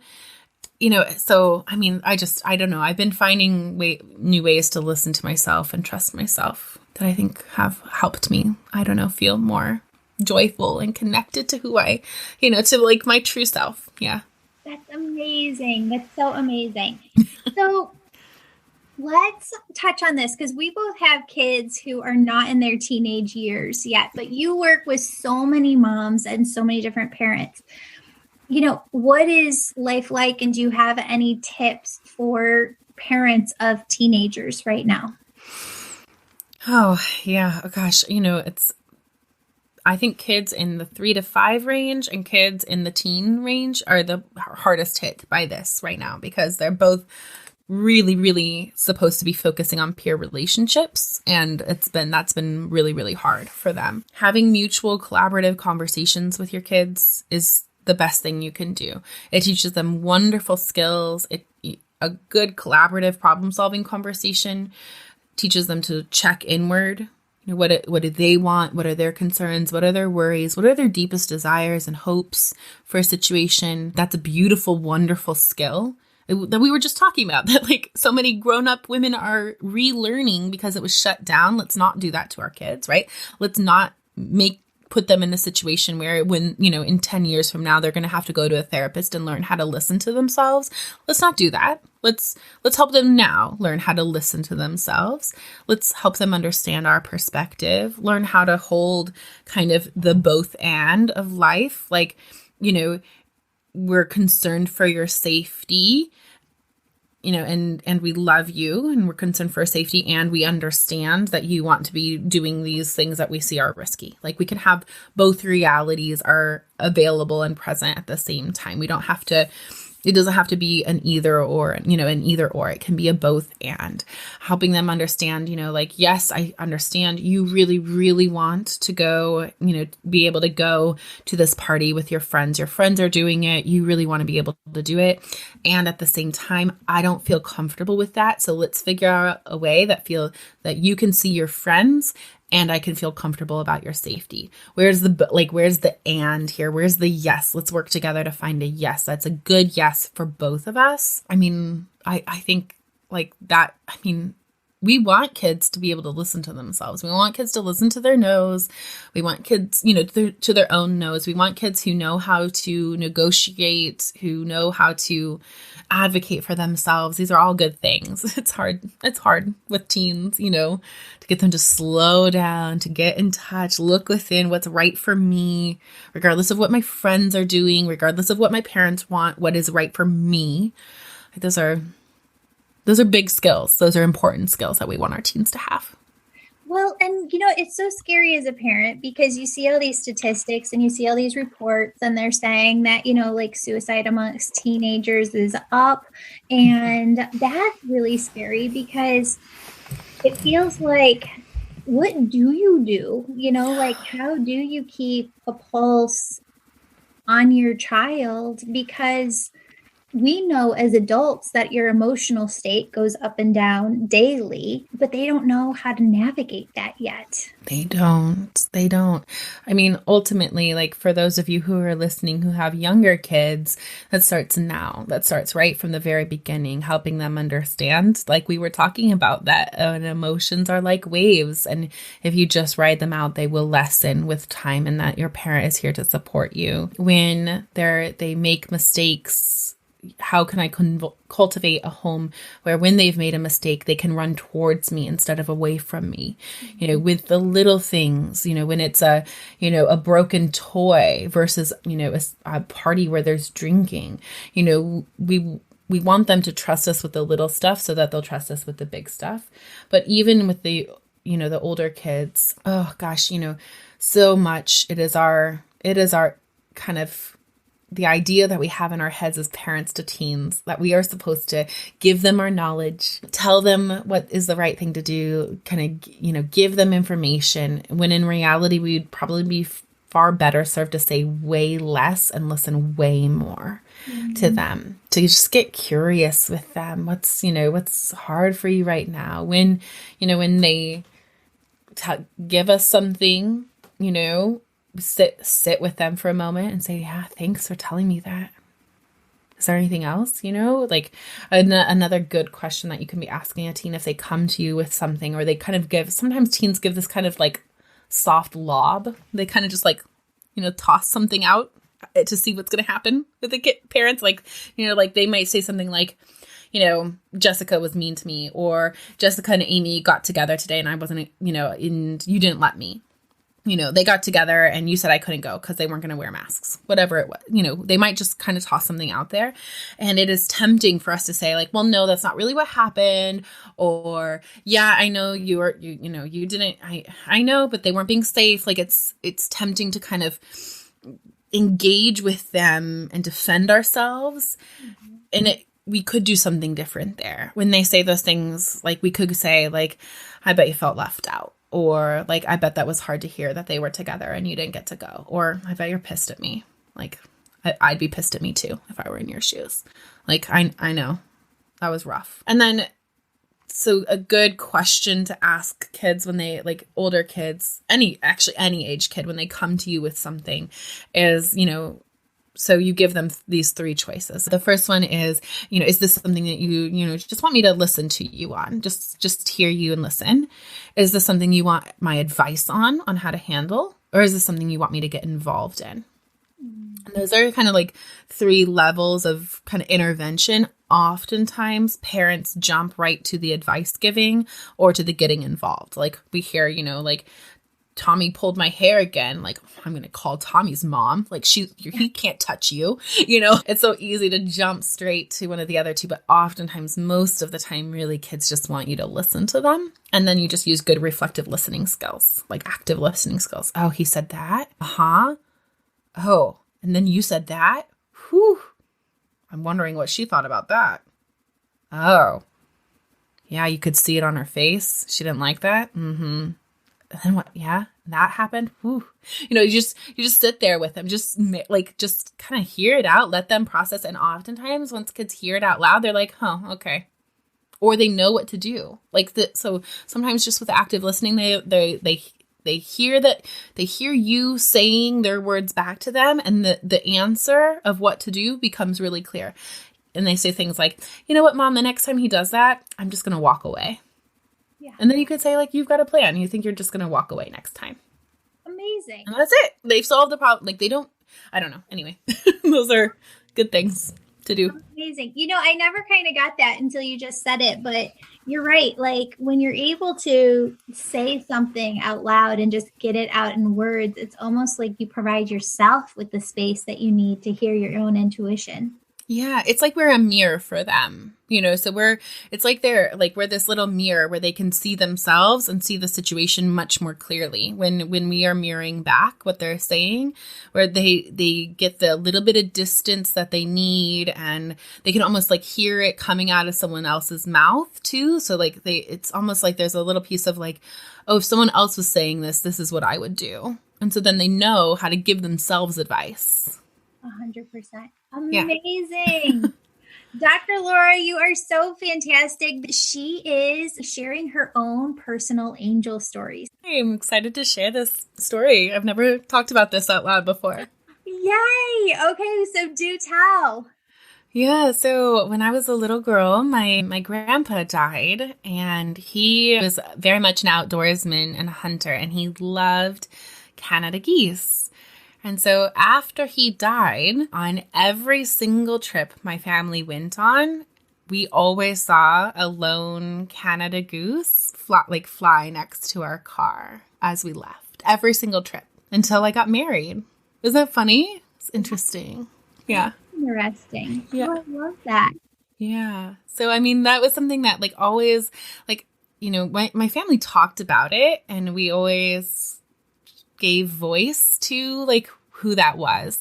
C: So, I don't know. I've been finding new ways to listen to myself and trust myself that I think have helped me, feel more joyful and connected to who to like my true self. Yeah.
B: That's amazing. That's so amazing. So let's touch on this because we both have kids who are not in their teenage years yet, but you work with so many moms and so many different parents. What is life like? And do you have any tips for parents of teenagers right now?
C: Oh, yeah. Oh, gosh. I think kids in the 3 to 5 range and kids in the teen range are the hardest hit by this right now because they're both really, really supposed to be focusing on peer relationships. And that's been really, really hard for them. Having mutual collaborative conversations with your kids is the best thing you can do. It teaches them wonderful skills. A good collaborative problem-solving conversation teaches them to check inward. What do they want? What are their concerns? What are their worries? What are their deepest desires and hopes for a situation? That's a beautiful, wonderful skill that we were just talking about, that like so many grown-up women are relearning because it was shut down. Let's not do that to our kids, right? Let's not put them in a situation where when, in 10 years from now, they're going to have to go to a therapist and learn how to listen to themselves. Let's not do that. Let's help them now learn how to listen to themselves. Let's help them understand our perspective, learn how to hold kind of the both and of life. Like, we're concerned for your safety, and we love you and we're concerned for safety, and we understand that you want to be doing these things that we see are risky. Like we can have both realities are available and present at the same time. It doesn't have to be an either or, an either or. It can be a both and. Helping them understand, like, yes, I understand you really, really want to go, be able to go to this party with your friends. Your friends are doing it. You really want to be able to do it. And at the same time, I don't feel comfortable with that. So let's figure out a way that you can see your friends and I can feel comfortable about your safety. Where's the and here? Where's the yes? Let's work together to find a yes. That's a good yes for both of us. I think like that, we want kids to be able to listen to themselves. We want kids to listen to their nose. We want kids, to their own nose. We want kids who know how to negotiate, who know how to advocate for themselves. These are all good things. It's hard with teens, to get them to slow down, to get in touch, look within what's right for me, regardless of what my friends are doing, regardless of what my parents want, what is right for me. Those are big skills. Those are important skills that we want our teens to have.
B: Well, and it's so scary as a parent because you see all these statistics and you see all these reports and they're saying that, like suicide amongst teenagers is up. And that's really scary because it feels like, what do you do? Like how do you keep a pulse on your child? Because we know as adults that your emotional state goes up and down daily, but they don't know how to navigate that yet.
C: They don't. I mean, ultimately, like for those of you who are listening who have younger kids, that starts now. That starts right from the very beginning, helping them understand, like we were talking about, that emotions are like waves. And if you just ride them out, they will lessen with time, and that your parent is here to support you. When they make mistakes, how can I cultivate a home where when they've made a mistake, they can run towards me instead of away from me, with the little things, when it's a broken toy versus, a party where there's drinking, we want them to trust us with the little stuff so that they'll trust us with the big stuff. But even with the older kids, oh gosh, so much it is our kind of the idea that we have in our heads as parents to teens, that we are supposed to give them our knowledge, tell them what is the right thing to do, kind of, give them information, when in reality, we'd probably be far better served to say way less and listen way more to them, to just get curious with them. What's hard for you right now? When they give us something, sit with them for a moment and say, yeah, thanks for telling me that. Is there anything else? Like another good question that you can be asking a teen if they come to you with something, or they kind of sometimes teens give this kind of like soft lob. They kind of just like, toss something out to see what's going to happen with the parents. Like, like they might say something like, Jessica was mean to me, or Jessica and Amy got together today and I wasn't, and you didn't let me. They got together and you said I couldn't go because they weren't going to wear masks, whatever it was. They might just kind of toss something out there. And it is tempting for us to say like, well, no, that's not really what happened. Or, yeah, I know you didn't, I know, but they weren't being safe. Like it's tempting to kind of engage with them and defend ourselves. Mm-hmm. And we could do something different there. When they say those things, like we could say like, I bet you felt left out. Or like, I bet that was hard to hear that they were together and you didn't get to go. Or I bet you're pissed at me. Like I'd be pissed at me too if I were in your shoes. Like I know that was rough. And then, so a good question to ask kids when they, like older kids, any age kid, when they come to you with something is, so you give them these three choices. The first one is, is this something that you just want me to listen to you on? Just hear you and listen. Is this something you want my advice on how to handle? Or is this something you want me to get involved in? And those are kind of like three levels of kind of intervention. Oftentimes parents jump right to the advice giving or to the getting involved. Like we hear, like, Tommy pulled my hair again. Like, I'm going to call Tommy's mom. Like he can't touch you. It's so easy to jump straight to one of the other two, but oftentimes, most of the time, really kids just want you to listen to them. And then you just use good reflective listening skills, like active listening skills. Oh, he said that. Uh-huh. Oh, and then you said that. Whew. I'm wondering what she thought about that. Oh, yeah. You could see it on her face. She didn't like that. Mm-hmm. And then what? Yeah, that happened. Whew. You just sit there with them, just kind of hear it out, let them process. And oftentimes once kids hear it out loud, they're like, oh, okay. Or they know what to do. So sometimes just with active listening, they hear you saying their words back to them, and the answer of what to do becomes really clear. And they say things like, you know what, Mom, the next time he does that, I'm just going to walk away.
B: Yeah.
C: And then you could say, like, you've got a plan. You think you're just going to walk away next time.
B: Amazing.
C: And that's it. They've solved the problem. Like, I don't know. Anyway, those are good things to do.
B: Amazing. I never kind of got that until you just said it, but you're right. Like when you're able to say something out loud and just get it out in words, it's almost like you provide yourself with the space that you need to hear your own intuition.
C: Yeah, it's like we're a mirror for them, so we're this little mirror where they can see themselves and see the situation much more clearly when we are mirroring back what they're saying, where they get the little bit of distance that they need, and they can almost like hear it coming out of someone else's mouth too. So like it's almost like there's a little piece of like, oh, if someone else was saying this is what I would do. And so then they know how to give themselves advice.
B: 100%. Amazing. Yeah. Dr. Laura, you are so fantastic. She is sharing her own personal angel stories.
C: I'm excited to share this story. I've never talked about this out loud before.
B: Yay. Okay, so do tell.
C: Yeah, so when I was a little girl, my grandpa died, and he was very much an outdoorsman and a hunter, and he loved Canada geese. And so after he died, on every single trip my family went on, we always saw a lone Canada goose fly next to our car as we left. Every single trip until I got married. Isn't that funny? It's interesting. Yeah.
B: Interesting.
C: Yeah.
B: Oh, I love that.
C: Yeah. So, I mean, that was something that always my family talked about it, and we always gave voice to who that was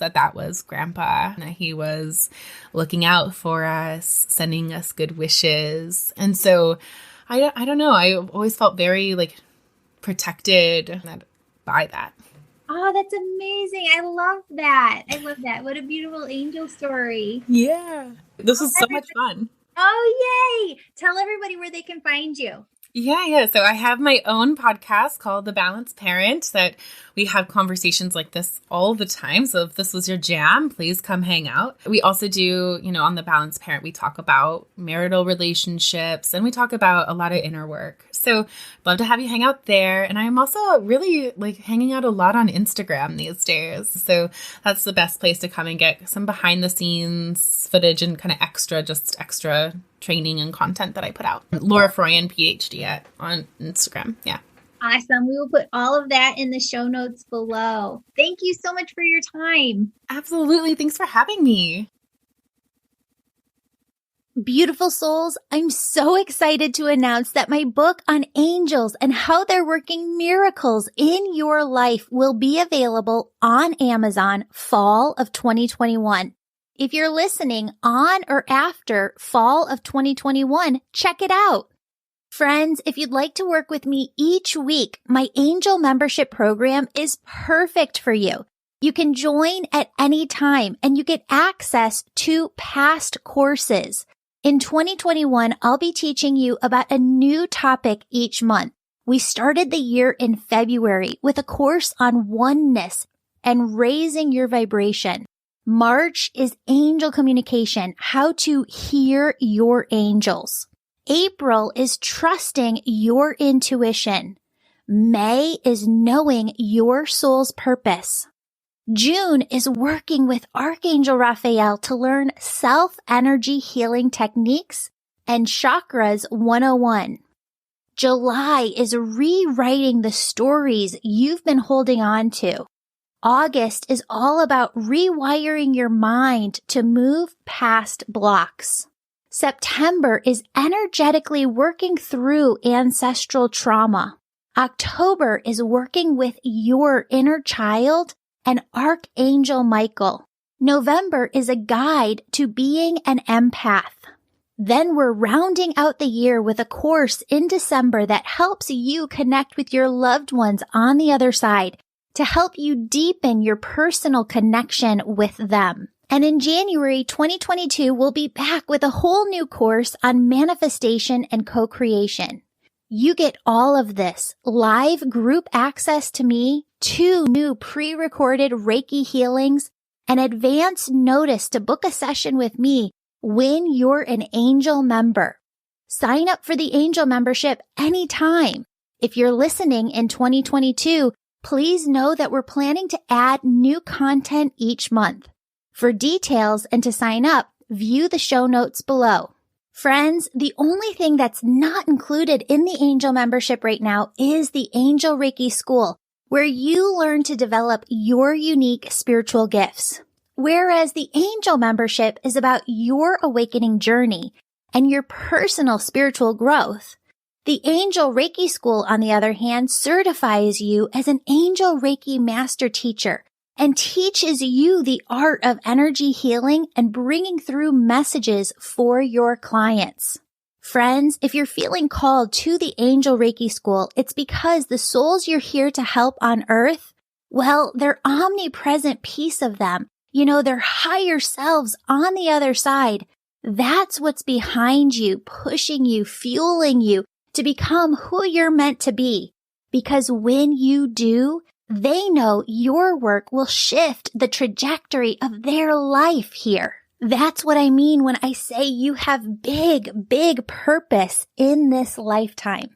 C: Grandpa, and that he was looking out for us, sending us good wishes. And so I don't know, I always felt very protected by that.
B: Oh, that's amazing. I love that. What a beautiful angel story.
C: Yeah. This was so much fun.
B: Oh, yay. Tell everybody where they can find you.
C: Yeah. So I have my own podcast called The Balanced Parent that we have conversations like this all the time. So if this was your jam, please come hang out. We also do, on The Balanced Parent, we talk about marital relationships, and we talk about a lot of inner work. So love to have you hang out there. And I'm also really hanging out a lot on Instagram these days. So that's the best place to come and get some behind the scenes footage and kind of extra training and content that I put out. Laura Froyen, PhD on Instagram. Yeah.
B: Awesome. We will put all of that in the show notes below. Thank you so much for your time.
C: Absolutely. Thanks for having me.
A: Beautiful souls, I'm so excited to announce that my book on angels and how they're working miracles in your life will be available on Amazon fall of 2021. If you're listening on or after fall of 2021, check it out. Friends, if you'd like to work with me each week, my angel membership program is perfect for you. You can join at any time, and you get access to past courses. In 2021, I'll be teaching you about a new topic each month. We started the year in February with a course on oneness and raising your vibration. March is angel communication, how to hear your angels. April is trusting your intuition. May is knowing your soul's purpose. June is working with Archangel Raphael to learn self-energy healing techniques and Chakras 101. July is rewriting the stories you've been holding on to. August is all about rewiring your mind to move past blocks. September is energetically working through ancestral trauma. October is working with your inner child and Archangel Michael. November is a guide to being an empath. Then we're rounding out the year with a course in December that helps you connect with your loved ones on the other side to help you deepen your personal connection with them. And in January 2022, we'll be back with a whole new course on manifestation and co-creation. You get all of this live group access to me, 2 new pre-recorded Reiki healings, and advance notice to book a session with me when you're an angel member. Sign up for the Angel membership anytime. If you're listening in 2022, please know that we're planning to add new content each month. For details and to sign up, view the show notes below. Friends, the only thing that's not included in the Angel membership right now is the Angel Reiki School, where you learn to develop your unique spiritual gifts. Whereas the Angel membership is about your awakening journey and your personal spiritual growth. The Angel Reiki School, on the other hand, certifies you as an Angel Reiki Master Teacher and teaches you the art of energy healing and bringing through messages for your clients. Friends, if you're feeling called to the Angel Reiki School, it's because the souls you're here to help on earth, well, their omnipresent piece of them, their higher selves on the other side, that's what's behind you, pushing you, fueling you to become who you're meant to be. Because when you do, they know your work will shift the trajectory of their life here. That's what I mean when I say you have big, big purpose in this lifetime.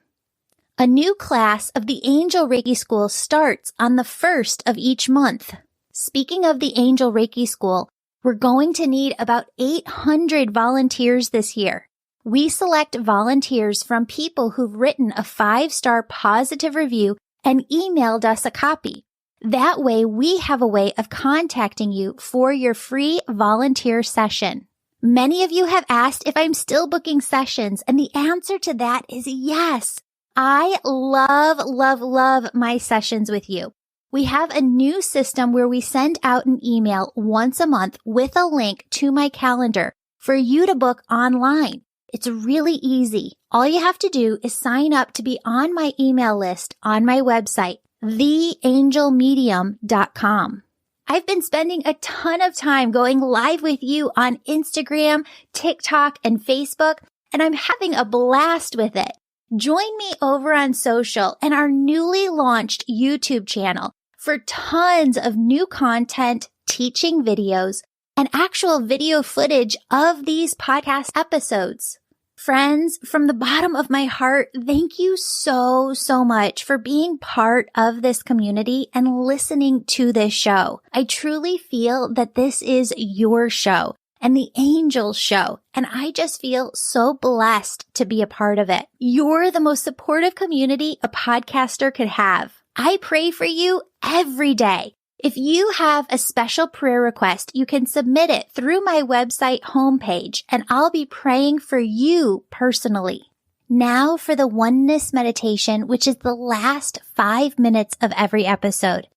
A: A new class of the Angel Reiki School starts on the 1st of each month. Speaking of the Angel Reiki School, we're going to need about 800 volunteers this year. We select volunteers from people who've written a 5-star positive review and emailed us a copy. That way, we have a way of contacting you for your free volunteer session. Many of you have asked if I'm still booking sessions, and the answer to that is yes. I love, love, love my sessions with you. We have a new system where we send out an email once a month with a link to my calendar for you to book online. It's really easy. All you have to do is sign up to be on my email list on my website, theangelmedium.com. I've been spending a ton of time going live with you on Instagram, TikTok, and Facebook, and I'm having a blast with it. Join me over on social and our newly launched YouTube channel for tons of new content, teaching videos, and actual video footage of these podcast episodes. Friends, from the bottom of my heart, thank you so much for being part of this community and listening to this show. I truly feel that this is your show and the Angel show, and I just feel so blessed to be a part of it. You're the most supportive community a podcaster could have. I pray for you every day. If you have a special prayer request, you can submit it through my website homepage, and I'll be praying for you personally. Now for the oneness meditation, which is the last 5 minutes of every episode.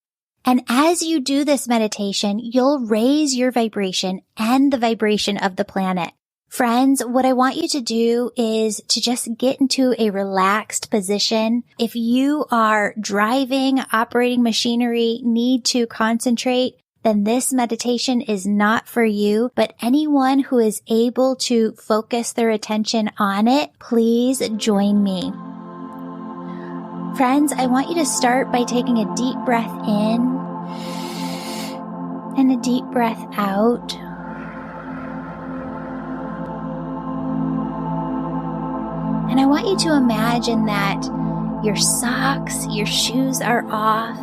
A: And as you do this meditation, you'll raise your vibration and the vibration of the planet. Friends, what I want you to do is to just get into a relaxed position. If you are driving, operating machinery, need to concentrate, then this meditation is not for you. But anyone who is able to focus their attention on it, please join me. Friends, I want you to start by taking a deep breath in and a deep breath out. And I want you to imagine that your socks, your shoes are off,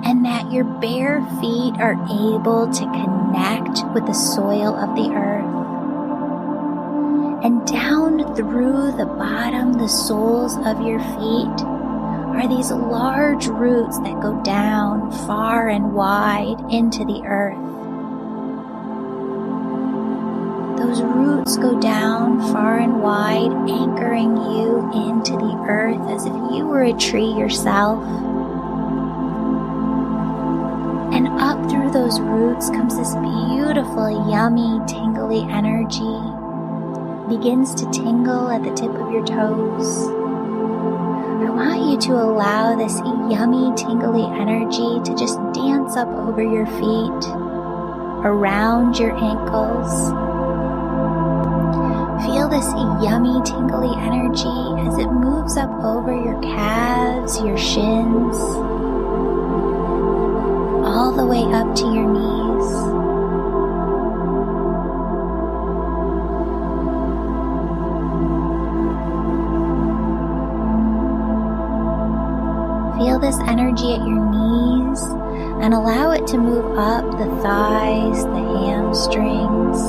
A: and that your bare feet are able to connect with the soil of the earth. And down through the bottom, the soles of your feet, are these large roots that go down far and wide into the earth. Those roots go down far and wide, anchoring you into the earth as if you were a tree yourself. And up through those roots comes this beautiful, yummy, tingly energy. Begins to tingle at the tip of your toes. I want you to allow this yummy, tingly energy to just dance up over your feet, around your ankles. Feel this yummy, tingly energy as it moves up over your calves, your shins, all the way up to your knees. And allow it to move up the thighs, the hamstrings,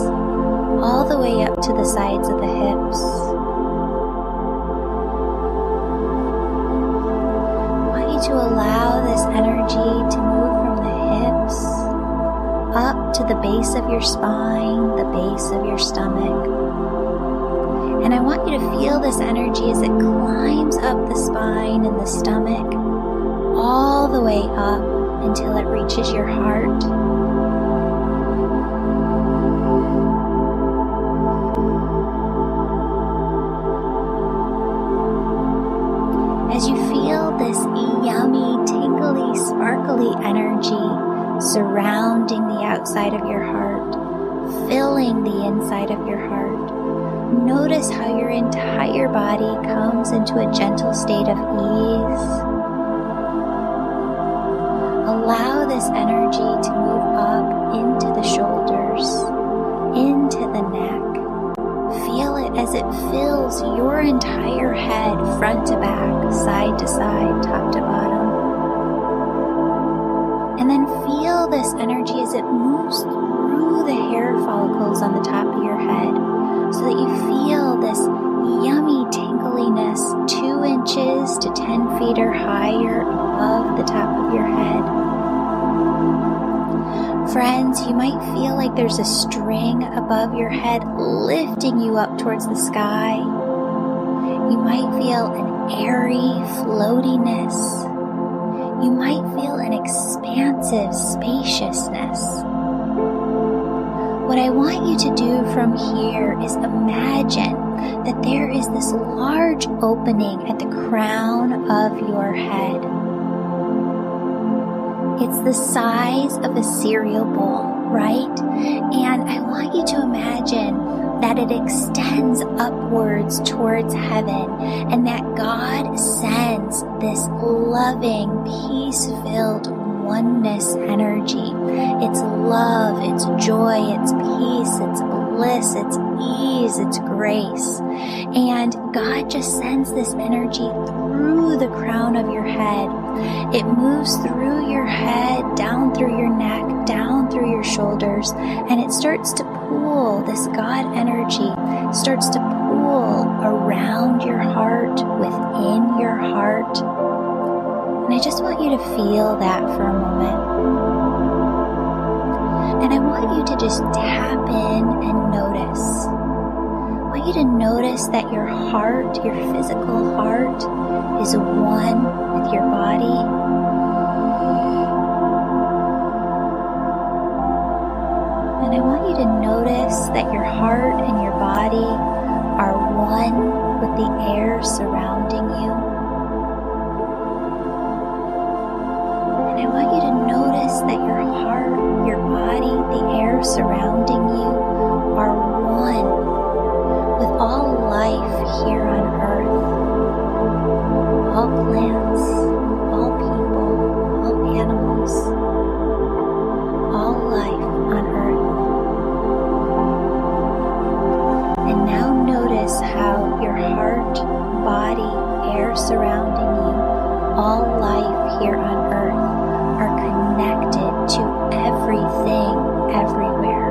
A: all the way up to the sides of the hips. I want you to allow this energy to move from the hips up to the base of your spine, the base of your stomach. And I want you to feel this energy as it climbs up the spine and the stomach, all the way up until it reaches your heart. As you feel this yummy, tingly, sparkly energy surrounding the outside of your heart, filling the inside of your heart, notice how your entire body comes into a gentle state of ease. Allow this energy to move up into the shoulders, into the neck. Feel it as it fills your entire head, front to back, side to side, top to bottom. And then feel this energy as it moves through the hair follicles on the top of your head, so that you feel this yummy tingliness 2 inches to 10 feet or higher above the top of your head. Friends, you might feel like there's a string above your head lifting you up towards the sky. You might feel an airy floatiness. You might feel an expansive spaciousness. What I want you to do from here is imagine that there is this large opening at the crown of your head. It's the size of a cereal bowl, right? And I want you to imagine that it extends upwards towards heaven, and that God sends this loving, peace-filled oneness energy. It's love, it's joy, it's peace, it's bliss, it's ease, it's grace. And God just sends this energy through the crown of your head. It moves through your head, down through your neck, down through your shoulders, and it starts to pool. This God energy starts to pool around your heart, within your heart. And I just want you to feel that for a moment. And I want you to just tap in and notice. I want you to notice that your heart, your physical heart, is one with your body. And I want you to notice that your heart and your body are one with the air surrounding you. And I want you to notice that your heart, your body, the air surrounding you are one with all life here on earth. All plants, all people, all animals, all life on earth. And now notice how your heart, body, air surrounding you, all life here on earth are connected to everything, everywhere.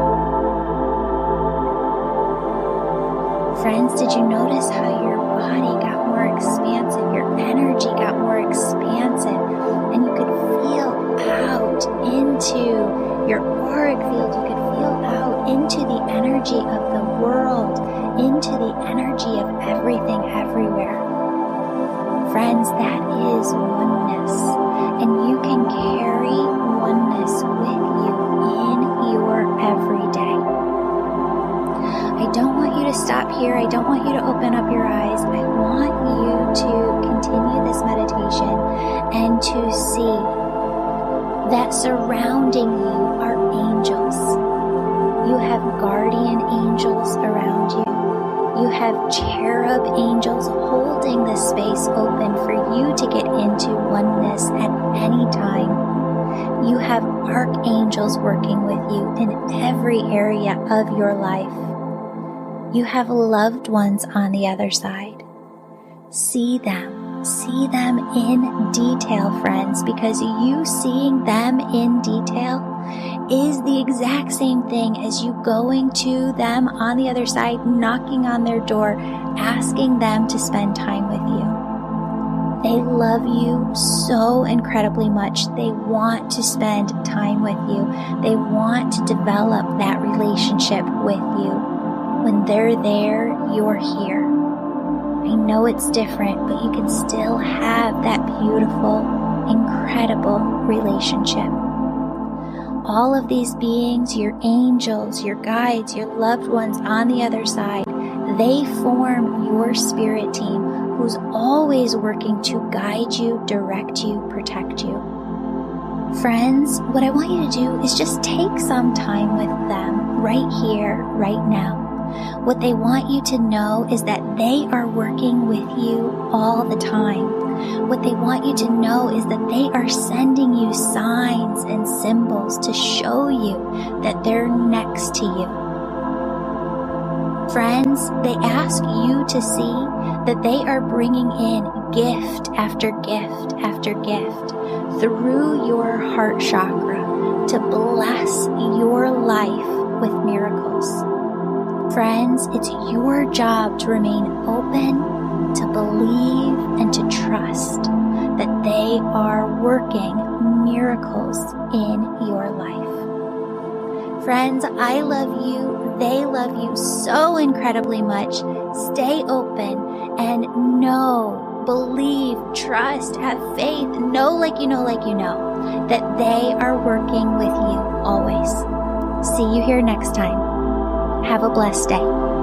A: Friends, did you notice how your body got more expansive, your energy got more expansive, and you could feel out into your auric field, you could feel out into the energy of the world, into the energy of everything, everywhere. Friends, that is oneness, and you can carry oneness with you in your everyday. I don't want you to stop here. I don't want you to open up your eyes. I want you to continue this meditation and to see that surrounding you are angels. You have guardian angels around you. You have cherub angels holding the space open for you to get into oneness at any time. You have archangels working with you in every area of your life. You have loved ones on the other side. See them, See them in detail, friends, because you seeing them in detail is the exact same thing as you going to them on the other side, knocking on their door, asking them to spend time with you. They love you so incredibly much. They want to spend time with you. They want to develop that relationship with you. When they're there, you're here. I know it's different, but you can still have that beautiful, incredible relationship. All of these beings, your angels, your guides, your loved ones on the other side, they form your spirit team who's always working to guide you, direct you, protect you. Friends, what I want you to do is just take some time with them right here, right now. What they want you to know is that they are working with you all the time. What they want you to know is that they are sending you signs and symbols to show you that they're next to you. Friends, they ask you to see that they are bringing in gift after gift after gift through your heart chakra to bless your life with miracles. Friends, it's your job to remain open, to believe, and to trust that they are working miracles in your life. Friends, I love you. They love you so incredibly much. Stay open and know, believe, trust, have faith, know like you know that they are working with you always. See you here next time. Have a blessed day.